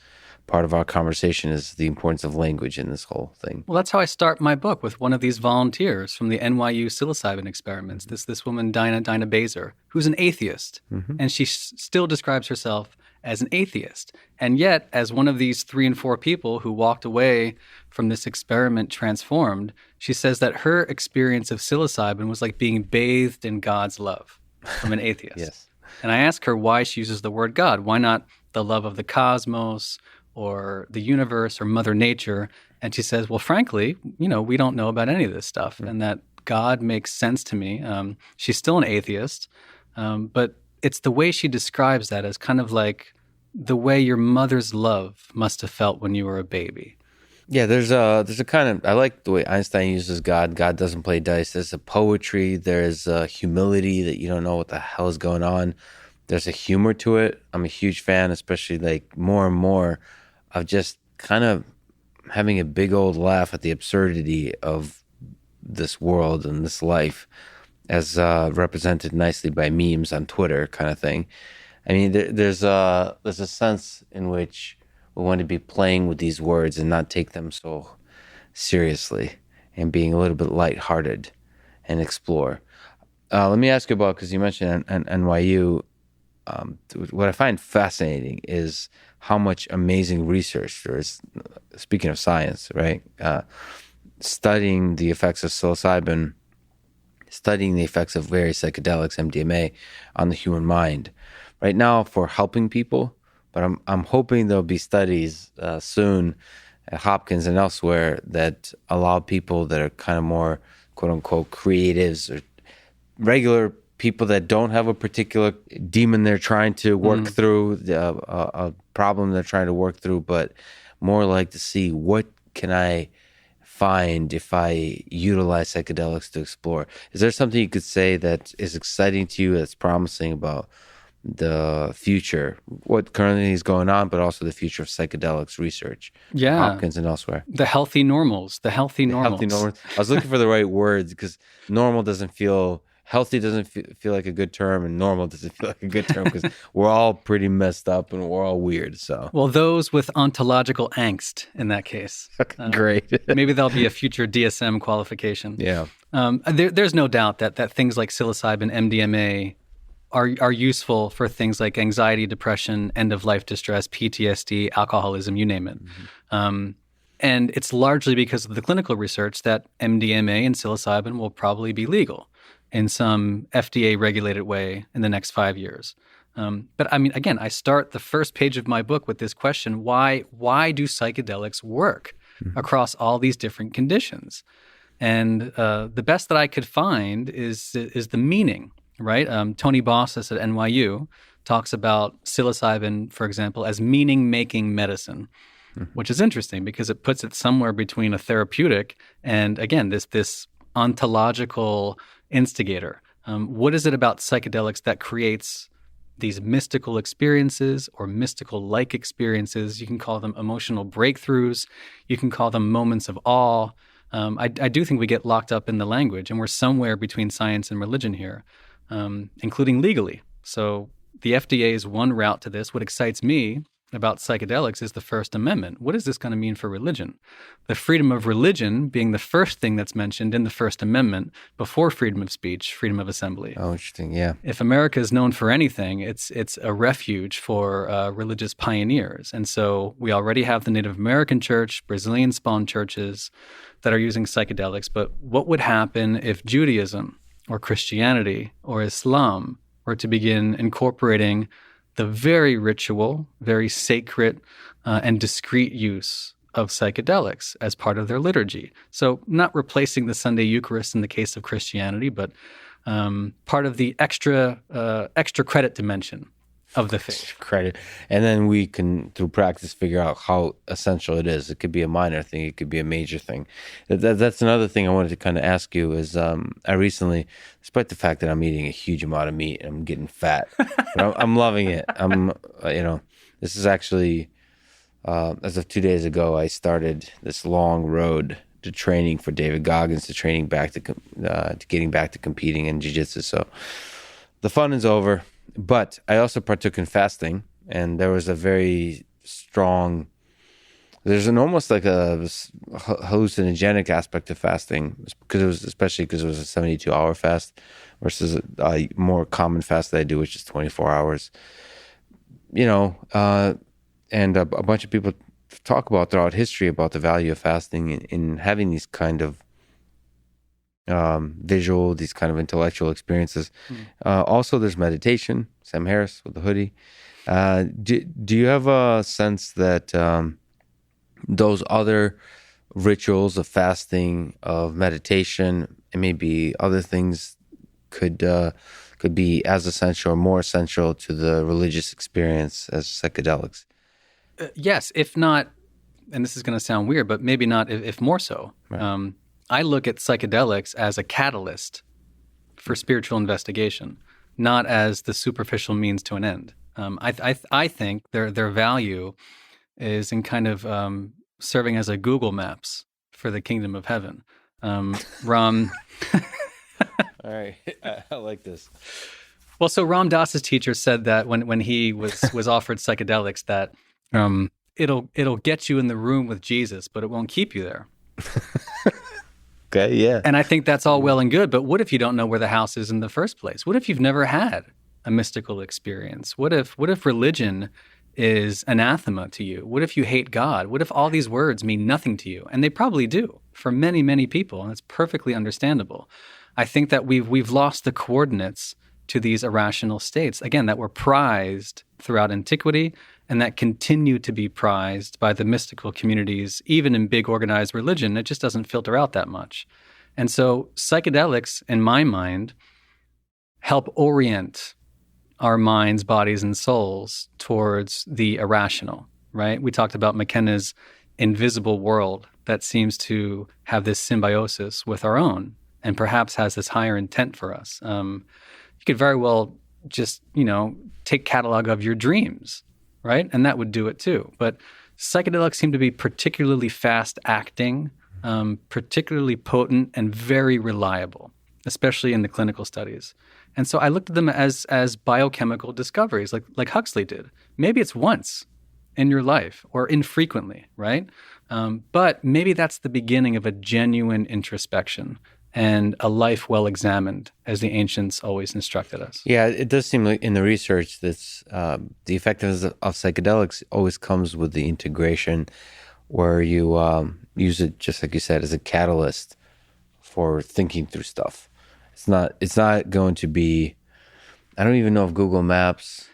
part of our conversation, is the importance of language in this whole thing. Well, that's how I start my book, with one of these volunteers from the NYU psilocybin experiments. This woman, Dinah Baser, who's an atheist, and she still describes herself as an atheist. And yet, as one of these 3 in 4 people who walked away from this experiment transformed, she says that her experience of psilocybin was like being bathed in God's love from an atheist. Yes. And I ask her why she uses the word God. Why not the love of the cosmos or the universe or Mother Nature? And she says, well, frankly, we don't know about any of this stuff, and that God makes sense to me. She's still an atheist, but it's the way she describes that as kind of like the way your mother's love must have felt when you were a baby. Yeah, there's a kind of, I like the way Einstein uses God. God doesn't play dice. There's a poetry. There's a humility that you don't know what the hell is going on. There's a humor to it. I'm a huge fan, especially like more and more, of just kind of having a big old laugh at the absurdity of this world and this life, as represented nicely by memes on Twitter, kind of thing. I mean, there's a sense in which we want to be playing with these words and not take them so seriously, and being a little bit lighthearted and explore. Let me ask you about, because you mentioned NYU, what I find fascinating is how much amazing research there is, speaking of science, right? Studying the effects of psilocybin, studying the effects of various psychedelics, MDMA, on the human mind. Right now, for helping people, but I'm hoping there'll be studies soon at Hopkins and elsewhere that allow people that are kind of more, quote unquote, creatives, or regular people that don't have a particular demon they're trying to work through, a problem they're trying to work through, but more like to see, what can I find if I utilize psychedelics to explore? Is there something you could say that is exciting to you, that's promising about the future, what currently is going on, but also the future of psychedelics research? Yeah. Hopkins and elsewhere. The healthy normals. I was looking for the right words, because normal doesn't feel, healthy doesn't feel like a good term, and normal doesn't feel like a good term, because we're all pretty messed up and we're all weird. So, well, those with ontological angst in that case. Great. Maybe there'll be a future DSM qualification. Yeah. There's no doubt that things like psilocybin, MDMA, are useful for things like anxiety, depression, end of life distress, PTSD, alcoholism, you name it. And it's largely because of the clinical research that MDMA and psilocybin will probably be legal in some FDA regulated way in the next 5 years. But I mean, again, I start the first page of my book with this question: why do psychedelics work across all these different conditions? And the best that I could find is the meaning, right? Tony Bossis at NYU talks about psilocybin, for example, as meaning-making medicine, which is interesting because it puts it somewhere between a therapeutic and, again, this ontological instigator. What is it about psychedelics that creates these mystical experiences or mystical-like experiences? You can call them emotional breakthroughs. You can call them moments of awe. I do think we get locked up in the language, and we're somewhere between science and religion here, including legally. So the FDA is one route to this. What excites me about psychedelics is the First Amendment. What is this going to mean for religion? The freedom of religion being the first thing that's mentioned in the First Amendment before freedom of speech, freedom of assembly. Oh, interesting. Yeah. If America is known for anything, it's a refuge for religious pioneers. And so we already have the Native American church, Brazilian-spawned churches that are using psychedelics. But what would happen if Judaism or Christianity or Islam were to begin incorporating the very ritual, very sacred, and discreet use of psychedelics as part of their liturgy? So not replacing the Sunday Eucharist in the case of Christianity, but part of the extra credit dimension of the faith. Credit. And then we can, through practice, figure out how essential it is. It could be a minor thing. It could be a major thing. That's another thing I wanted to kind of ask you is I recently, despite the fact that I'm eating a huge amount of meat and I'm getting fat, but I'm loving it. This is actually, as of 2 days ago, I started this long road to training for David Goggins, to training back to getting back to competing in jiu-jitsu. So the fun is over. But I also partook in fasting, and there was a very strong, there's an almost like a hallucinogenic aspect of fasting, especially because it was a 72-hour fast versus a more common fast that I do, which is 24 hours. And a bunch of people talk about throughout history about the value of fasting in having these kind of visual, these kind of intellectual experiences. Also, there's meditation. Sam Harris with the hoodie. Do you have a sense that those other rituals of fasting, of meditation, and maybe other things could be as essential or more essential to the religious experience as psychedelics? Yes, if not, and this is going to sound weird, but maybe not, if more so. Right. I look at psychedelics as a catalyst for spiritual investigation, not as the superficial means to an end. I think their value is in kind of serving as a Google Maps for the kingdom of heaven. Ram. All right, I like this. Well, so Ram Dass's teacher said that when he was offered psychedelics, that it'll get you in the room with Jesus, but it won't keep you there. Okay, yeah. And I think that's all well and good, but what if you don't know where the house is in the first place? What if you've never had a mystical experience? What if religion is anathema to you? What if you hate God? What if all these words mean nothing to you? And they probably do for many, many people, and it's perfectly understandable. I think that we've lost the coordinates to these irrational states, again, that were prized throughout antiquity and that continue to be prized by the mystical communities, even in big organized religion. It just doesn't filter out that much. And so psychedelics, in my mind, help orient our minds, bodies, and souls towards the irrational, right? We talked about McKenna's invisible world that seems to have this symbiosis with our own and perhaps has this higher intent for us. You could very well just, take catalog of your dreams, right? And that would do it too. But psychedelics seem to be particularly fast acting, particularly potent and very reliable, especially in the clinical studies. And so I looked at them as biochemical discoveries, like Huxley did. Maybe it's once in your life or infrequently, right? But maybe that's the beginning of a genuine introspection and a life well examined, as the ancients always instructed us. Yeah, it does seem like in the research that's the effectiveness of psychedelics always comes with the integration, where you use it, just like you said, as a catalyst for thinking through stuff. It's not going to be. I don't even know if Google Maps.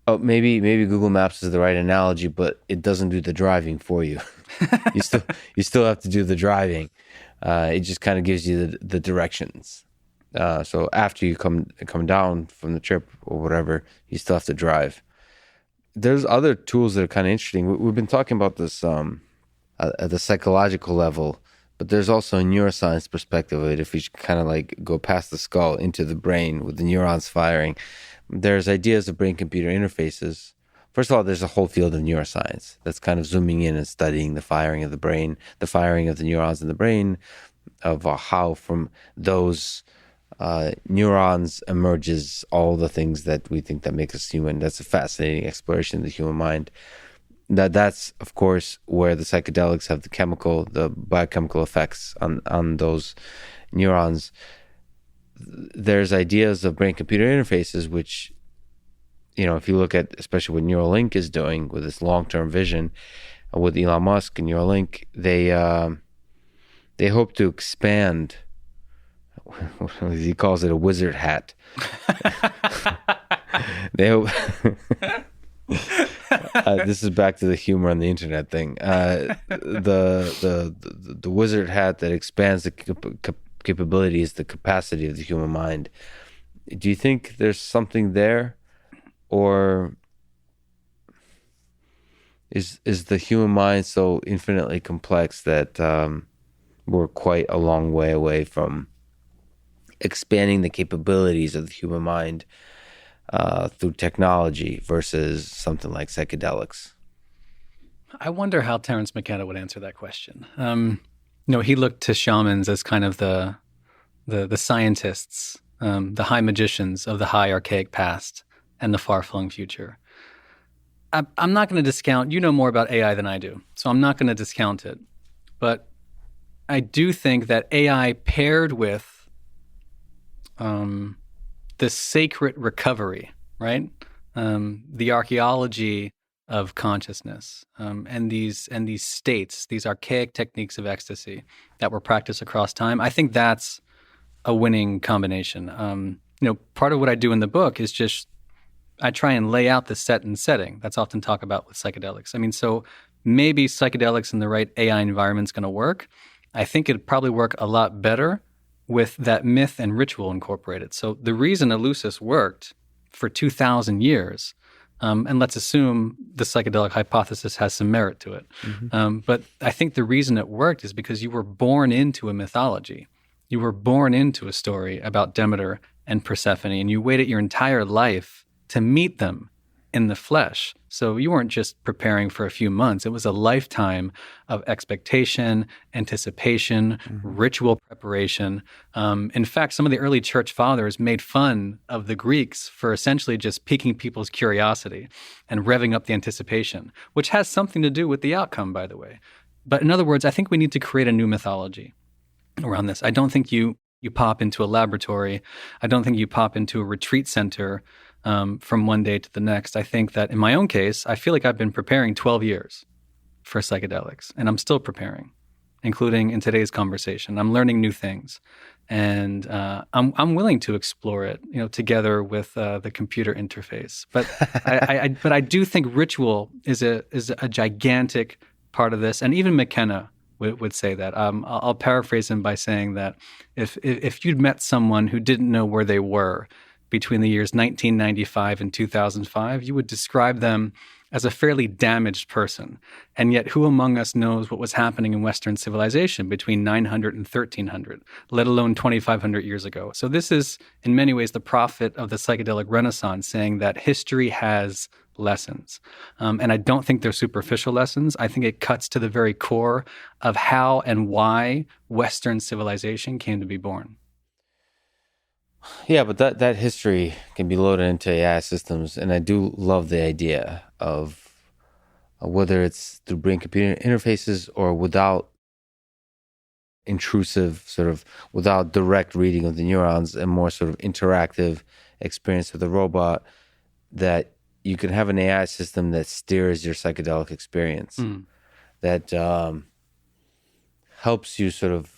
Oh, maybe Google Maps is the right analogy, but it doesn't do the driving for you. you still have to do the driving. It just kind of gives you the directions. So after you come down from the trip or whatever, you still have to drive. There's other tools that are kind of interesting. We've been talking about this at the psychological level, but there's also a neuroscience perspective of it. If we kind of like go past the skull into the brain with the neurons firing, there's ideas of brain-computer interfaces. First of all, there's a whole field of neuroscience that's kind of zooming in and studying the firing of the brain, the firing of the neurons in the brain, of how from those neurons emerges all the things that we think that make us human. That's a fascinating exploration of the human mind. That's of course where the psychedelics have the biochemical effects on those neurons. There's ideas of brain-computer interfaces, which, if you look at especially what Neuralink is doing with this long-term vision, with Elon Musk and Neuralink, they hope to expand. He calls it a wizard hat. They hope. This is back to the humor on the internet thing. The wizard hat that expands the capabilities, the capacity of the human mind. Do you think there's something there, or is the human mind so infinitely complex that we're quite a long way away from expanding the capabilities of the human mind through technology versus something like psychedelics? I wonder how Terence McKenna would answer that question. He looked to shamans as kind of the scientists, the high magicians of the high archaic past and the far-flung future. I'm not going to discount, you know more about AI than I do, so I'm not going to discount it. But I do think that AI paired with the sacred recovery, right? The archaeology of consciousness, and these states, these archaic techniques of ecstasy that were practiced across time. I think that's a winning combination. Part of what I do in the book is just I try and lay out the set and setting that's often talked about with psychedelics. So maybe psychedelics in the right AI environment is going to work. I think it'd probably work a lot better with that myth and ritual incorporated. So the reason Eleusis worked for 2,000 years, and let's assume the psychedelic hypothesis has some merit to it. Mm-hmm. But I think the reason it worked is because you were born into a mythology. You were born into a story about Demeter and Persephone, and you waited your entire life to meet them in the flesh. So you weren't just preparing for a few months. It was a lifetime of expectation, anticipation, ritual preparation. In fact, some of the early church fathers made fun of the Greeks for essentially just piquing people's curiosity and revving up the anticipation, which has something to do with the outcome, by the way. But in other words, I think we need to create a new mythology around this. I don't think you pop into a laboratory. I don't think you pop into a retreat center from one day to the next. I think that in my own case, I feel like I've been preparing 12 years for psychedelics, and I'm still preparing, including in today's conversation. I'm learning new things, and I'm willing to explore it, together with the computer interface. But I do think ritual is a gigantic part of this, and even McKenna would say that. I'll paraphrase him by saying that if you'd met someone who didn't know where they were between the years 1995 and 2005, you would describe them as a fairly damaged person. And yet, who among us knows what was happening in Western civilization between 900 and 1300, let alone 2,500 years ago? So this is, in many ways, the prophet of the psychedelic renaissance, saying that history has lessons. And I don't think they're superficial lessons. I think it cuts to the very core of how and why Western civilization came to be born. Yeah, but that history can be loaded into AI systems, and I do love the idea of whether it's through brain-computer interfaces or without intrusive, sort of without direct reading of the neurons, and more sort of interactive experience with the robot, that you can have an AI system that steers your psychedelic experience, that helps you sort of,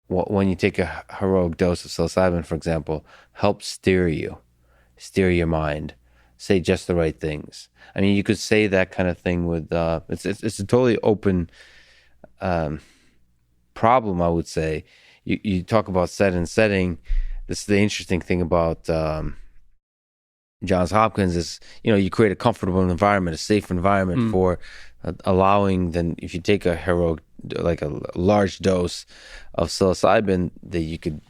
when you take a heroic dose of psilocybin, for example, helps steer your mind, say just the right things. I mean, you could say that kind of thing with, it's a totally open problem, I would say. You talk about set and setting. This is the interesting thing about Johns Hopkins is, you create a comfortable environment, a safe environment for allowing, then if you take a heroic, like a large dose of psilocybin, that you could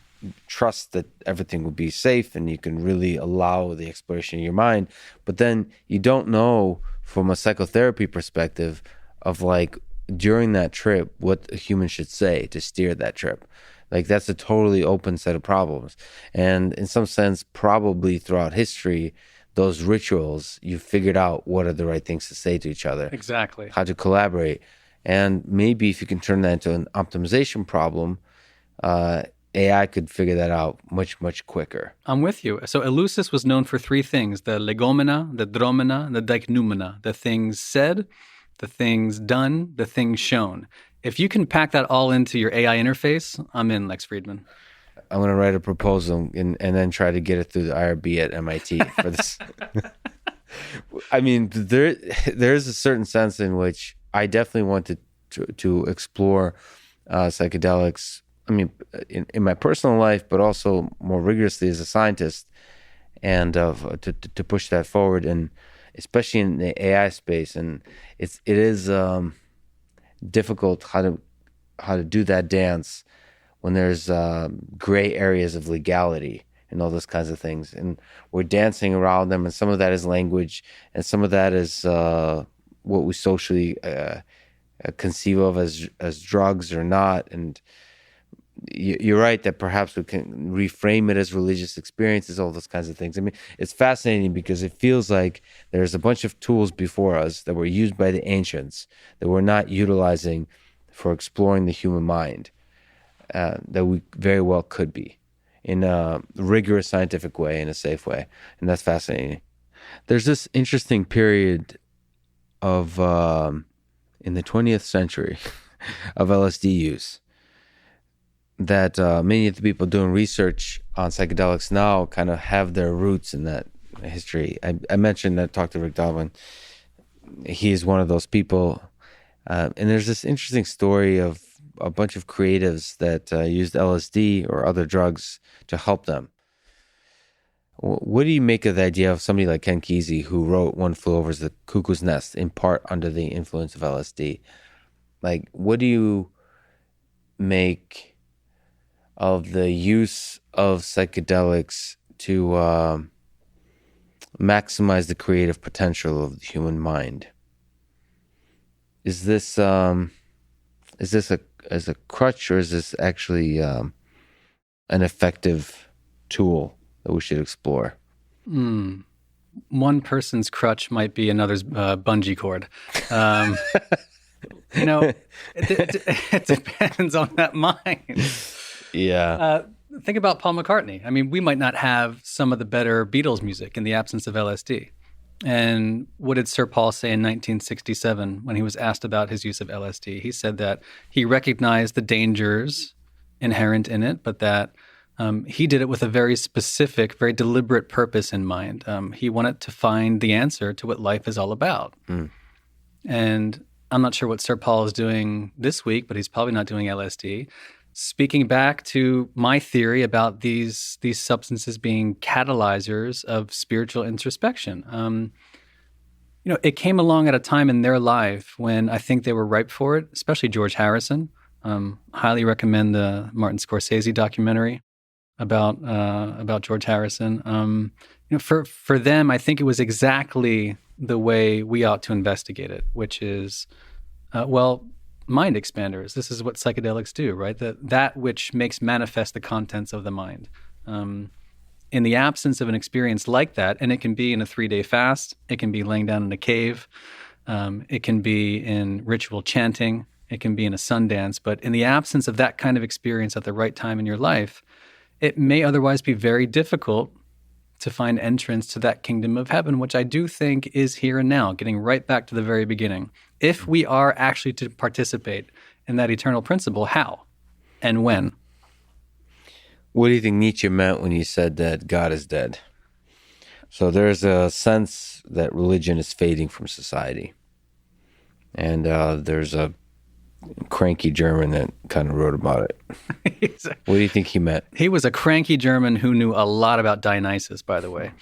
trust that everything will be safe and you can really allow the exploration of your mind. But then you don't know from a psychotherapy perspective of like during that trip what a human should say to steer that trip. Like that's a totally open set of problems. And in some sense, probably throughout history, those rituals, you figured out what are the right things to say to each other. Exactly. How to collaborate. And maybe if you can turn that into an optimization problem, AI could figure that out much, much quicker. I'm with you. So Eleusis was known for three things: the legomena, the dromena, and the deichnoumena, the things said, the things done, the things shown. If you can pack that all into your AI interface, I'm in, Lex Friedman. I'm going to write a proposal and then try to get it through the IRB at MIT for this. I mean, there's a certain sense in which I definitely wanted to explore psychedelics. I mean, in my personal life, but also more rigorously as a scientist, and to push that forward, and especially in the AI space. And it is difficult how to do that dance when there's gray areas of legality and all those kinds of things, and we're dancing around them. And some of that is language, and some of that is what we socially conceive of as drugs or not. And you're right that perhaps we can reframe it as religious experiences, all those kinds of things. I mean, it's fascinating because it feels like there's a bunch of tools before us that were used by the ancients that we're not utilizing for exploring the human mind, that we very well could be in a rigorous scientific way, in a safe way. And that's fascinating. There's this interesting period of, in the 20th century, of LSD use, that many of the people doing research on psychedelics now kind of have their roots in that history. I mentioned that I talked to Rick Doblin. He is one of those people. And there's this interesting story of a bunch of creatives that used LSD or other drugs to help them. What do you make of the idea of somebody like Ken Kesey, who wrote One Flew Over the Cuckoo's Nest in part under the influence of LSD? Like, what do you make of the use of psychedelics to maximize the creative potential of the human mind? Is this a crutch, or is this actually an effective tool that we should explore? One person's crutch might be another's bungee cord. It depends on that mind. Yeah. Think about Paul McCartney. I mean, we might not have some of the better Beatles music in the absence of LSD. And what did Sir Paul say in 1967 when he was asked about his use of LSD? He said that he recognized the dangers inherent in it, but that he did it with a very specific, very deliberate purpose in mind. He wanted to find the answer to what life is all about. And I'm not sure what Sir Paul is doing this week, but he's probably not doing LSD. Speaking back to my theory about these substances being catalyzers of spiritual introspection, it came along at a time in their life when I think they were ripe for it, especially George Harrison. Highly recommend the Martin Scorsese documentary about George Harrison. For them, I think it was exactly the way we ought to investigate it, which is, mind expanders. This is what psychedelics do, right? That which makes manifest the contents of the mind. In the absence of an experience like that, and it can be in a 3-day fast, it can be laying down in a cave, it can be in ritual chanting, It can be in a Sundance. But in the absence of that kind of experience at the right time in your life, it may otherwise be very difficult to find entrance to that kingdom of heaven, which I do think is here and now, getting right back to the very beginning. If we are actually to participate in that eternal principle, how and when? What do you think Nietzsche meant when he said that God is dead? So there's a sense that religion is fading from society. And there's a cranky German that kind of wrote about it. What do you think he meant? He was a cranky German who knew a lot about Dionysus, by the way.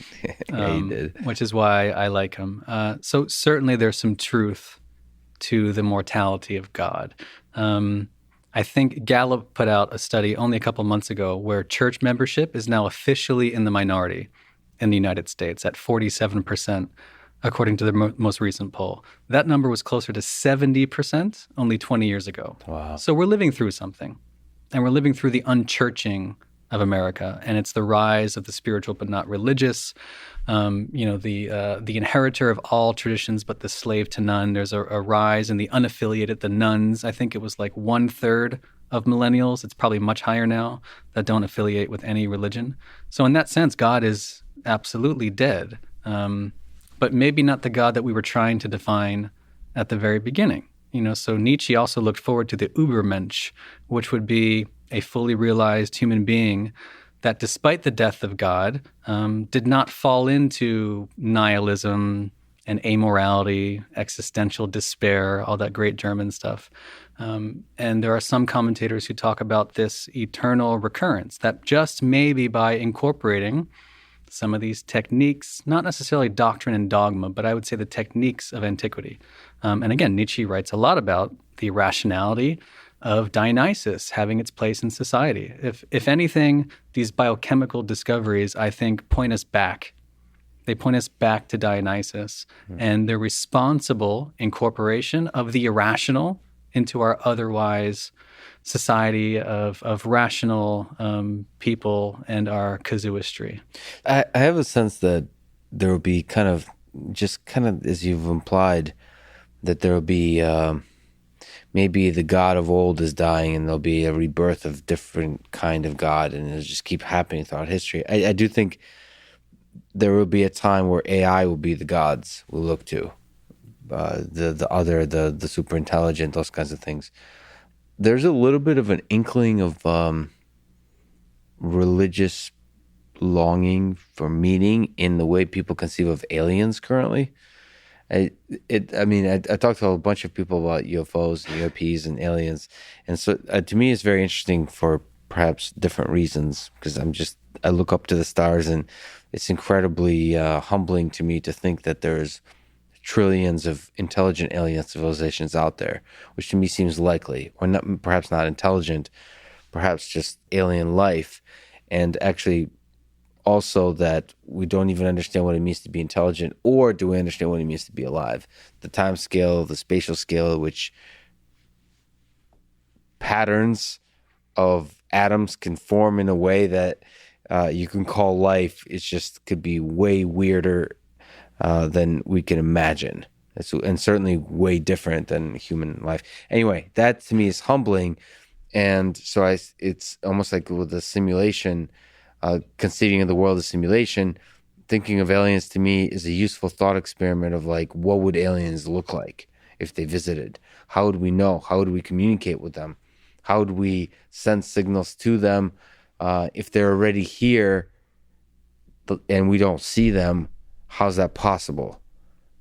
Yeah, he did. Which is why I like him. So certainly there's some truth to the mortality of God. I think Gallup put out a study only a couple months ago where church membership is now officially in the minority in the United States at 47%, according to the most recent poll. That number was closer to 70% only 20 years ago. Wow. So we're living through something, and we're living through the unchurching of America, and it's the rise of the spiritual but not religious, the inheritor of all traditions but the slave to none. There's a rise in the unaffiliated, the nuns. I think it was like 1/3 of millennials. It's probably much higher now that don't affiliate with any religion. So in that sense, God is absolutely dead, but maybe not the God that we were trying to define at the very beginning. So Nietzsche also looked forward to the Übermensch, which would be a fully realized human being that despite the death of God, did not fall into nihilism and amorality, existential despair, all that great German stuff. And there are some commentators who talk about this eternal recurrence, that just maybe by incorporating some of these techniques, not necessarily doctrine and dogma, but I would say the techniques of antiquity. And again, Nietzsche writes a lot about the rationality of Dionysus having its place in society. If anything, these biochemical discoveries, I think, point us back. They point us back to Dionysus and the responsible incorporation of the irrational into our otherwise society of rational people and our casuistry. I have a sense that there will be kind of, as you've implied, that there will be maybe the God of old is dying and there'll be a rebirth of different kind of God, and it'll just keep happening throughout history. I do think there will be a time where AI will be the gods we'll look to, the super intelligent, those kinds of things. There's a little bit of an inkling of religious longing for meaning in the way people conceive of aliens currently. I talked to a bunch of people about UFOs and UAPs and aliens, and so to me it's very interesting for perhaps different reasons, because I look up to the stars, and it's incredibly humbling to me to think that there's trillions of intelligent alien civilizations out there, which to me seems likely, or not, perhaps not intelligent, perhaps just alien life, and actually also that we don't even understand what it means to be intelligent, or do we understand what it means to be alive? The time scale, the spatial scale, which patterns of atoms can form in a way that you can call life, could be way weirder than we can imagine. And certainly way different than human life. Anyway, that to me is humbling. And so it's almost like with the simulation, conceiving of the world as simulation, thinking of aliens to me is a useful thought experiment of like, what would aliens look like if they visited? How would we know? How would we communicate with them? How would we send signals to them? If they're already here and we don't see them, how's that possible?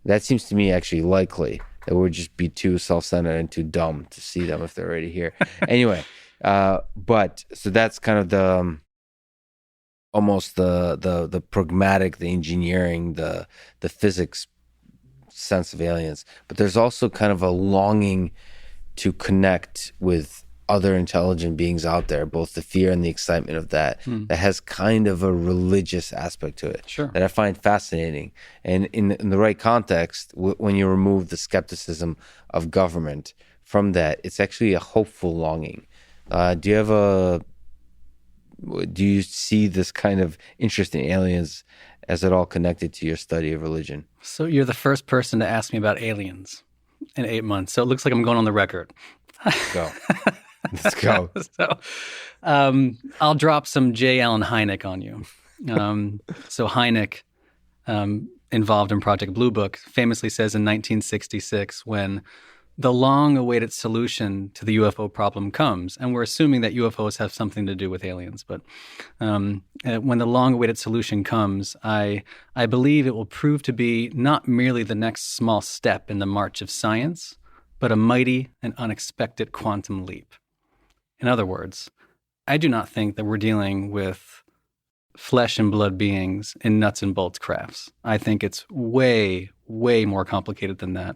That seems to me actually likely, that we'd just be too self-centered and too dumb to see them if they're already here. Anyway, but so that's kind of the almost the pragmatic, the engineering, the physics sense of aliens. But there's also kind of a longing to connect with other intelligent beings out there, both the fear and the excitement of that, that has kind of a religious aspect to it, sure, that I find fascinating. And in the right context, when you remove the skepticism of government from that, it's actually a hopeful longing. Do you see this kind of interest in aliens as at all connected to your study of religion? So you're the first person to ask me about aliens in 8 months. So it looks like I'm going on the record Go. Let's go. So, I'll drop some J. Allen Hynek on you. So Hynek, involved in Project Blue Book, famously says in 1966, when the long-awaited solution to the UFO problem comes, and we're assuming that UFOs have something to do with aliens, but when the long-awaited solution comes, I believe it will prove to be not merely the next small step in the march of science, but a mighty and unexpected quantum leap. In other words, I do not think that we're dealing with flesh and blood beings in nuts and bolts crafts. I think it's way, way more complicated than that.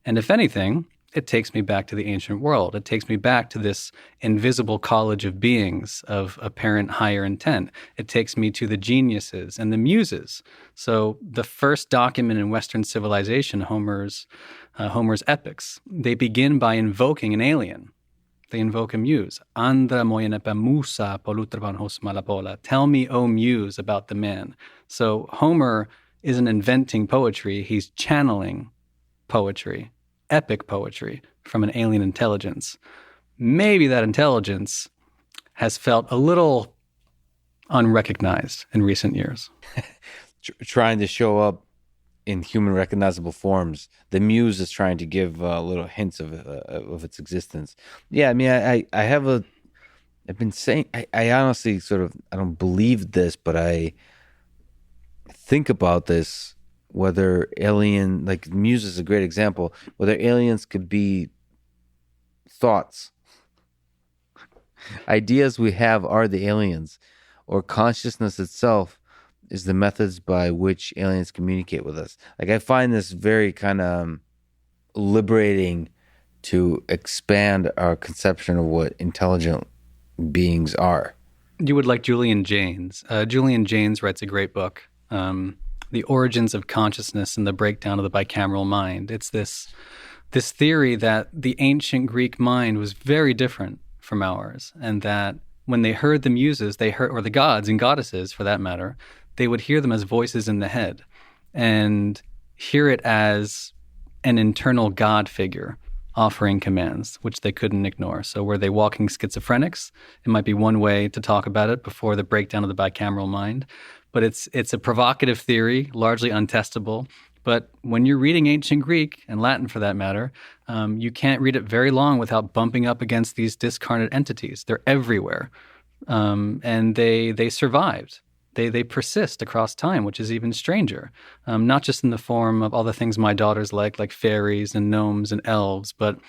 And if anything, it takes me back to the ancient world. It takes me back to this invisible college of beings of apparent higher intent. It takes me to the geniuses and the muses. So the first document in Western civilization, Homer's epics, they begin by invoking an alien. They invoke a muse. Andra moyenepa musa polutravan hos malapola. Tell me, O muse, about the man. So Homer isn't inventing poetry. He's channeling poetry, epic poetry, from an alien intelligence. Maybe that intelligence has felt a little unrecognized in recent years. Trying to show up in human recognizable forms. The muse is trying to give little hints of its existence. Yeah, I mean, I've been saying, I honestly I don't believe this, but I think about this, whether like muse is a great example, whether aliens could be thoughts. Ideas we have are the aliens, or consciousness itself is the methods by which aliens communicate with us. Like, I find this very kind of liberating to expand our conception of what intelligent beings are. You would like Julian Jaynes. Julian Jaynes writes a great book, The Origins of Consciousness and the Breakdown of the Bicameral Mind. It's this theory that the ancient Greek mind was very different from ours, and that when they heard the muses, or the gods and goddesses for that matter, they would hear them as voices in the head and hear it as an internal God figure offering commands, which they couldn't ignore. So were they walking schizophrenics? It might be one way to talk about it before the breakdown of the bicameral mind. But it's a provocative theory, largely untestable. But when you're reading ancient Greek, and Latin for that matter, you can't read it very long without bumping up against these discarnate entities. They're everywhere. And they survived. They persist across time, which is even stranger. Not just in the form of all the things my daughters like fairies and gnomes and elves, but,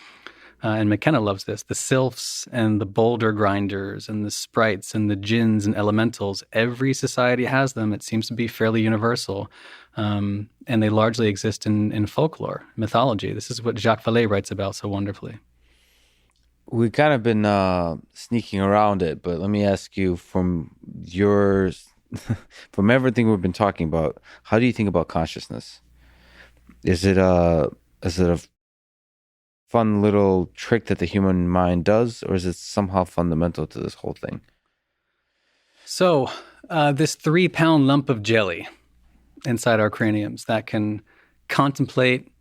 and McKenna loves this, the sylphs and the boulder grinders and the sprites and the jinns and elementals. Every society has them. It seems to be fairly universal. And they largely exist in folklore, mythology. This is what Jacques Vallée writes about so wonderfully. We've kind of been sneaking around it, but let me ask you, from everything we've been talking about, how do you think about consciousness? Is it a fun little trick that the human mind does, or is it somehow fundamental to this whole thing? So, this 3-pound lump of jelly inside our craniums that can contemplate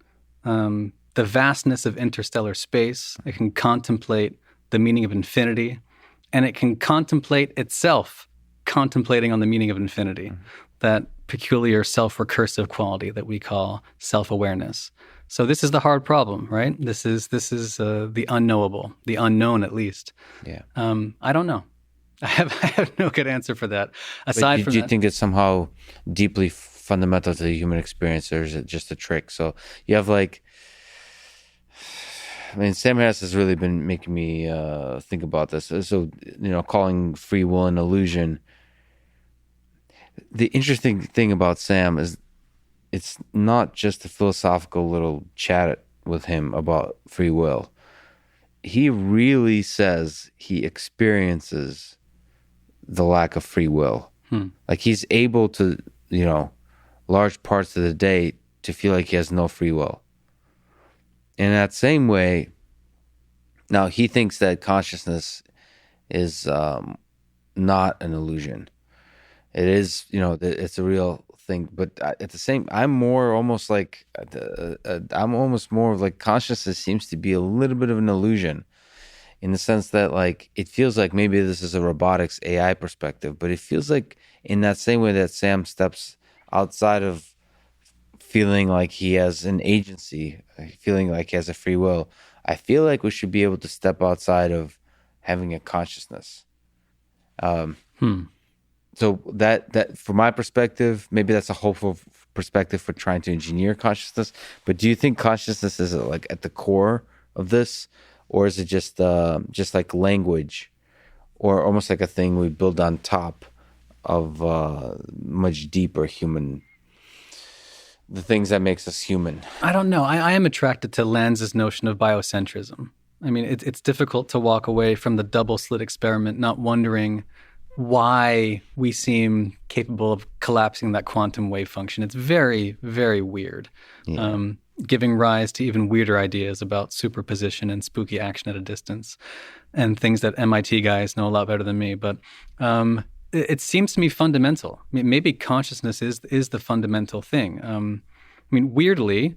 the vastness of interstellar space, it can contemplate the meaning of infinity, and it can contemplate itself contemplating on the meaning of infinity, that peculiar self-recursive quality that we call self-awareness. So this is the hard problem, right? This is the unknowable, the unknown at least. Yeah. I don't know. I have no good answer for that. Do you think it's somehow deeply fundamental to the human experience, or is it just a trick? So you have Sam Harris has really been making me think about this. So, calling free will an illusion. The interesting thing about Sam is it's not just a philosophical little chat with him about free will. He really says he experiences the lack of free will. Like, he's able to, large parts of the day to feel like he has no free will. In that same way, now he thinks that consciousness is not an illusion. It is, it's a real thing. But at the same, I'm almost more of like consciousness seems to be a little bit of an illusion. in the sense that like it feels like maybe this is a robotics AI perspective, but it feels like in that same way that Sam steps outside of feeling like he has an agency, feeling like he has a free will, I feel like we should be able to step outside of having a consciousness. So that from my perspective, maybe that's a hopeful perspective for trying to engineer consciousness. But do you think consciousness is like at the core of this, or is it just like language, or almost like a thing we build on top of much deeper human, the things that makes us human? I don't know. I am attracted to Lanz's notion of biocentrism. I mean, it's difficult to walk away from the double slit experiment not wondering why we seem capable of collapsing that quantum wave function. It's very, very weird, giving rise to even weirder ideas about superposition and spooky action at a distance and things that MIT guys know a lot better than me. But it seems to me fundamental. I mean, maybe consciousness is the fundamental thing. I mean, weirdly,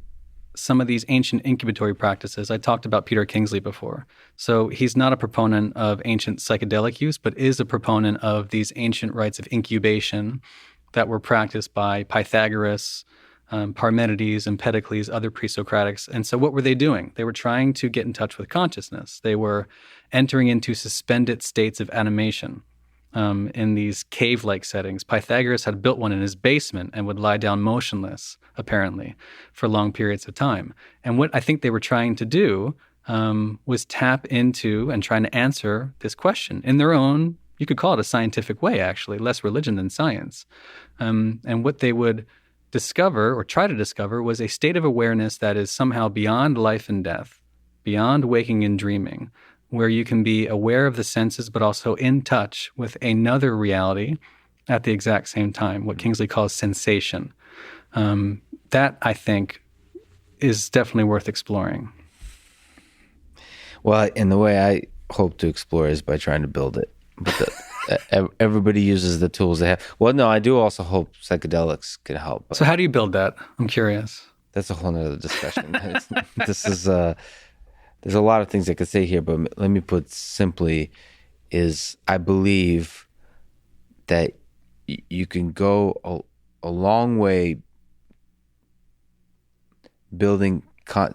some of these ancient incubatory practices, I talked about Peter Kingsley before. So he's not a proponent of ancient psychedelic use, but is a proponent of these ancient rites of incubation that were practiced by Pythagoras, Parmenides, Empedocles, other pre-Socratics. And so what were they doing? They were trying to get in touch with consciousness. They were entering into suspended states of animation. In these cave-like settings. Pythagoras had built one in his basement and would lie down motionless, apparently, for long periods of time. And what I think they were trying to do was tap into and trying to answer this question in their own, you could call it a scientific way, actually, less religion than science. And what they would discover or try to discover was a state of awareness that is somehow beyond life and death, beyond waking and dreaming, where you can be aware of the senses, but also in touch with another reality at the exact same time, what Kingsley calls sensation. That, I think, is definitely worth exploring. Well, and the way I hope to explore is by trying to build it. But everybody uses the tools they have. Well, no, I do also hope psychedelics can help. So how do you build that? I'm curious. That's a whole nother discussion. This is... There's a lot of things I could say here, but let me put simply is I believe that you can go a long way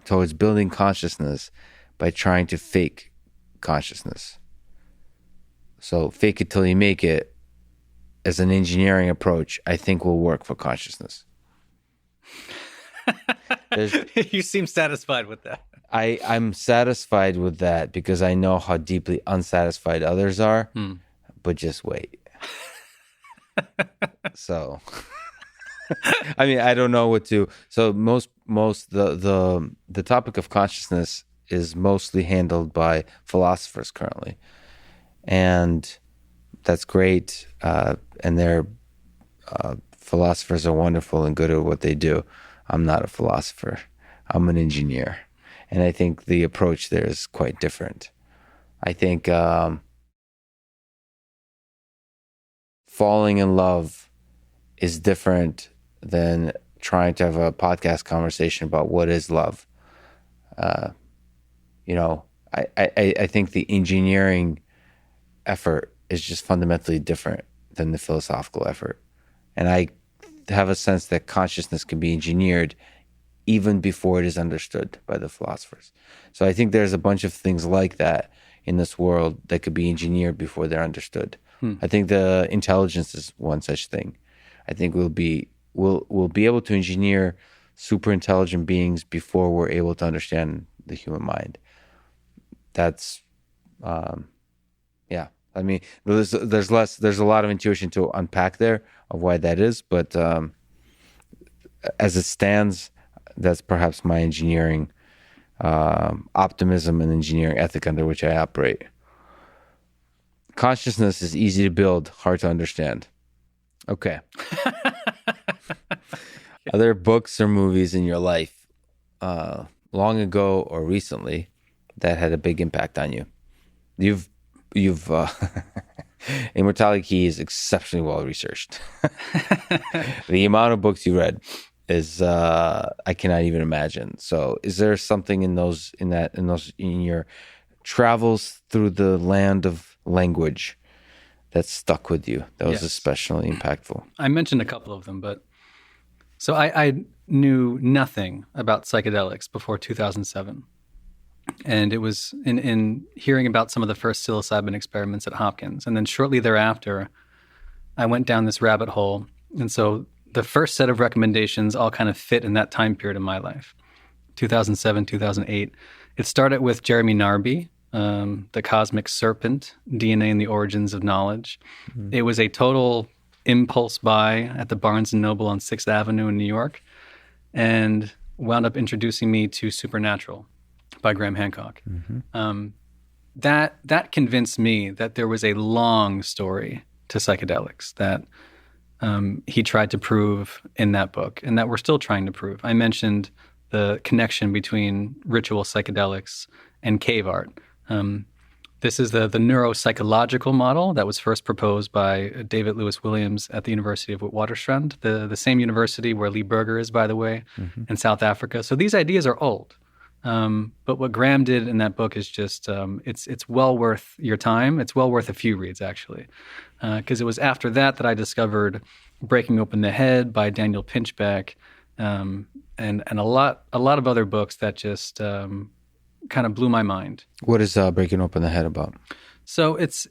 towards building consciousness by trying to fake consciousness. So fake it till you make it as an engineering approach, I think will work for consciousness. You seem satisfied with that. I'm satisfied with that because I know how deeply unsatisfied others are, but just wait. So, I mean, I don't know what to. So most the topic of consciousness is mostly handled by philosophers currently, and that's great. And their philosophers are wonderful and good at what they do. I'm not a philosopher. I'm an engineer. And I think the approach there is quite different. I think falling in love is different than trying to have a podcast conversation about what is love. I think the engineering effort is just fundamentally different than the philosophical effort. And I have a sense that consciousness can be engineered even before it is understood by the philosophers. So I think there's a bunch of things like that in this world that could be engineered before they're understood. I think the intelligence is one such thing. I think we'll be able to engineer super intelligent beings before we're able to understand the human mind. That's, yeah. I mean, there's a lot of intuition to unpack there of why that is, but as it stands, that's perhaps my engineering optimism and engineering ethic under which I operate. Consciousness is easy to build, hard to understand. Okay. Are there books or movies in your life, long ago or recently, that had a big impact on you? You've Immortality Key is exceptionally well researched. The amount of books you read is I cannot even imagine. So is there something in your travels through the land of language that stuck with you? That was especially impactful. I mentioned a couple of them, but so I knew nothing about psychedelics before 2007. And it was in hearing about some of the first psilocybin experiments at Hopkins. And then shortly thereafter, I went down this rabbit hole. And so the first set of recommendations all kind of fit in that time period of my life, 2007, 2008. It started with Jeremy Narby, The Cosmic Serpent, DNA and the Origins of Knowledge. Mm-hmm. It was a total impulse buy at the Barnes & Noble on 6th Avenue in New York, and wound up introducing me to Supernatural by Graham Hancock. Mm-hmm. That convinced me that there was a long story to psychedelics that he tried to prove in that book, and that we're still trying to prove. I mentioned the connection between ritual psychedelics and cave art. This is the neuropsychological model that was first proposed by David Lewis Williams at the University of Witwatersrand, the same university where Lee Berger is, by the way, mm-hmm. in South Africa. So these ideas are old. But what Graham did in that book is just, it's well worth your time. It's well worth a few reads, actually. Because it was after that I discovered Breaking Open the Head by Daniel Pinchbeck, and a lot of other books that just kind of blew my mind. What is Breaking Open the Head about? So it's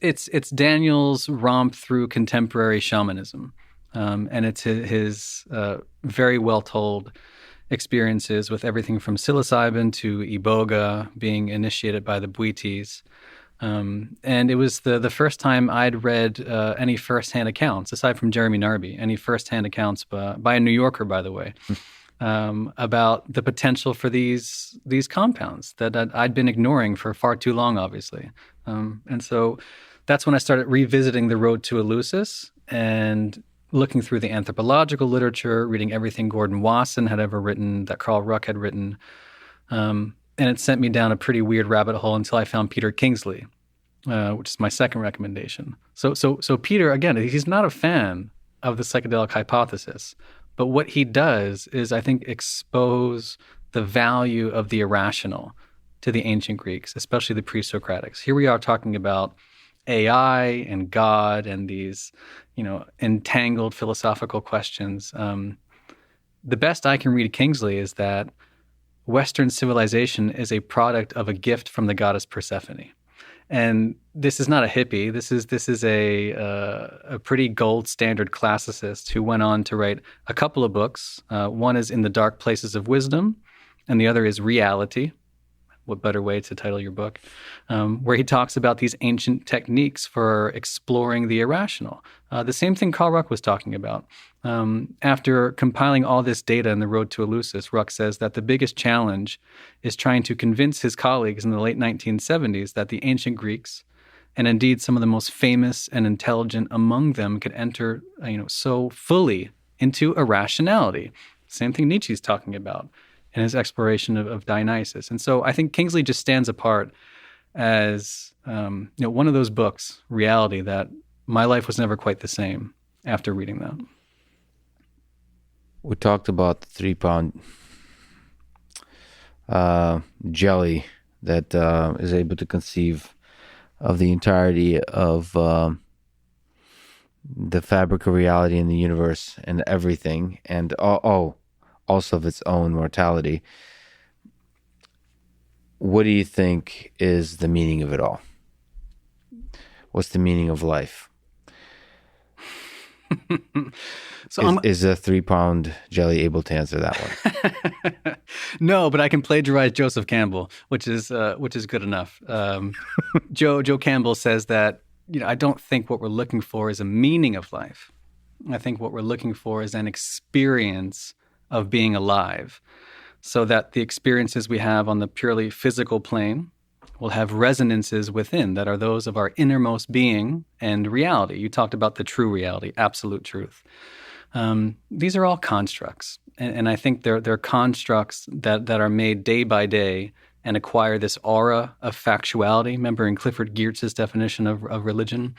Daniel's romp through contemporary shamanism, and it's his very well told experiences with everything from psilocybin to iboga, being initiated by the Bhuitis. And it was the first time I'd read any firsthand accounts, aside from Jeremy Narby, any firsthand accounts by a New Yorker, by the way, about the potential for these compounds that I'd been ignoring for far too long, obviously. And so that's when I started revisiting The Road to Eleusis and looking through the anthropological literature, reading everything Gordon Wasson had ever written, that Carl Ruck had written. And it sent me down a pretty weird rabbit hole until I found Peter Kingsley, which is my second recommendation. So Peter, again, he's not a fan of the psychedelic hypothesis, but what he does is, I think, expose the value of the irrational to the ancient Greeks, especially the pre-Socratics. Here we are talking about AI and God and these, entangled philosophical questions. The best I can read Kingsley is that Western civilization is a product of a gift from the goddess Persephone. And this is not a hippie. This is a pretty gold standard classicist who went on to write a couple of books. One is In the Dark Places of Wisdom, and the other is Reality. What better way to title your book? Where he talks about these ancient techniques for exploring the irrational. The same thing Carl Ruck was talking about. After compiling all this data in The Road to Eleusis, Ruck says that the biggest challenge is trying to convince his colleagues in the late 1970s that the ancient Greeks, and indeed some of the most famous and intelligent among them, could enter so fully into irrationality. Same thing Nietzsche's talking about in his exploration of Dionysus. And so I think Kingsley just stands apart as one of those books, Reality, that my life was never quite the same after reading that. We talked about the 3-pound jelly that is able to conceive of the entirety of the fabric of reality in the universe and everything, and also of its own mortality. What do you think is the meaning of it all? What's the meaning of life? Is a 3-pound jelly able to answer that one? No, but I can plagiarize Joseph Campbell, which is good enough. Joe Campbell says that I don't think what we're looking for is a meaning of life. I think what we're looking for is an experience of being alive, so that the experiences we have on the purely physical plane will have resonances within that are those of our innermost being and reality. You talked about the true reality, absolute truth. These are all constructs, and I think they're constructs that are made day by day and acquire this aura of factuality. Remember in Clifford Geertz's definition of religion,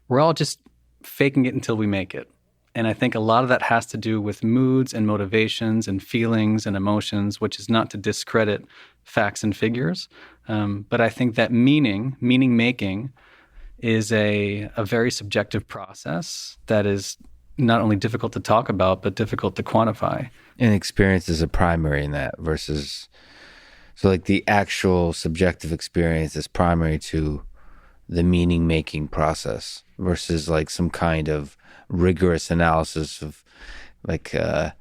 we're all just faking it until we make it. And I think a lot of that has to do with moods and motivations and feelings and emotions, which is not to discredit facts and figures. But I think that meaning making, is a very subjective process that is not only difficult to talk about, but difficult to quantify. And experience is a primary in that versus, so like the actual subjective experience is primary to the meaning making process versus like some kind of rigorous analysis of like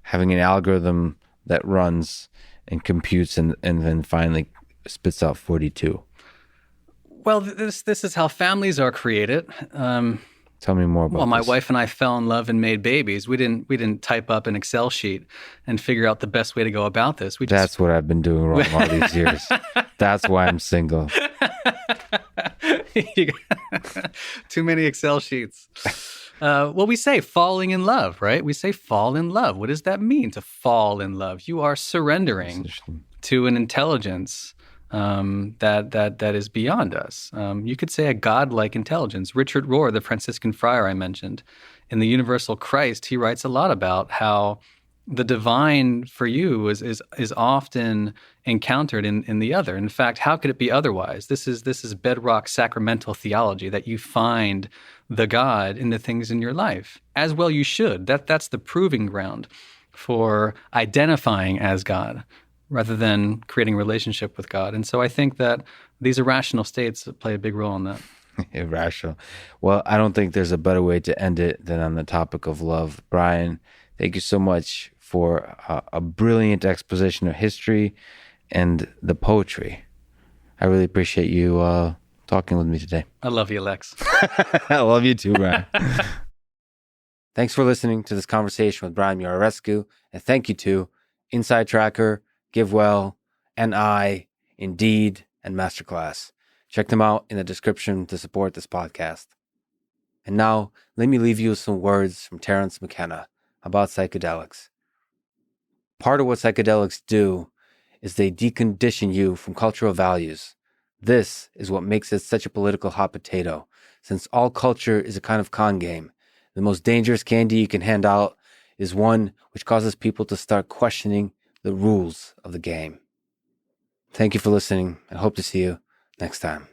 having an algorithm that runs and computes and then finally spits out 42. Well, this is how families are created. Tell me more about Well, my this. wife and I fell in love and made babies. We didn't type up an Excel sheet and figure out the best way to go about this. That's what I've been doing wrong all these years. That's why I'm single. Too many Excel sheets. Well, we say falling in love, right? We say fall in love. What does that mean to fall in love? You are surrendering to an intelligence that is beyond us. You could say a godlike intelligence. Richard Rohr, the Franciscan friar I mentioned, in The Universal Christ, he writes a lot about how the divine for you is often encountered in the other. In fact, how could it be otherwise? This is bedrock sacramental theology, that you find the God in the things in your life. As well you should. That's the proving ground for identifying as God, rather than creating a relationship with God. And so I think that these irrational states play a big role in that. Irrational. Well, I don't think there's a better way to end it than on the topic of love. Brian, thank you so much for a brilliant exposition of history and the poetry. I really appreciate you talking with me today. I love you, Lex. I love you too, Brian. Thanks for listening to this conversation with Brian Muraresku, and thank you to Inside Tracker, GiveWell, and Indeed, and Masterclass. Check them out in the description to support this podcast. And now, let me leave you with some words from Terence McKenna about psychedelics. Part of what psychedelics do is they decondition you from cultural values. This is what makes it such a political hot potato, since all culture is a kind of con game. The most dangerous candy you can hand out is one which causes people to start questioning the rules of the game. Thank you for listening. I hope to see you next time.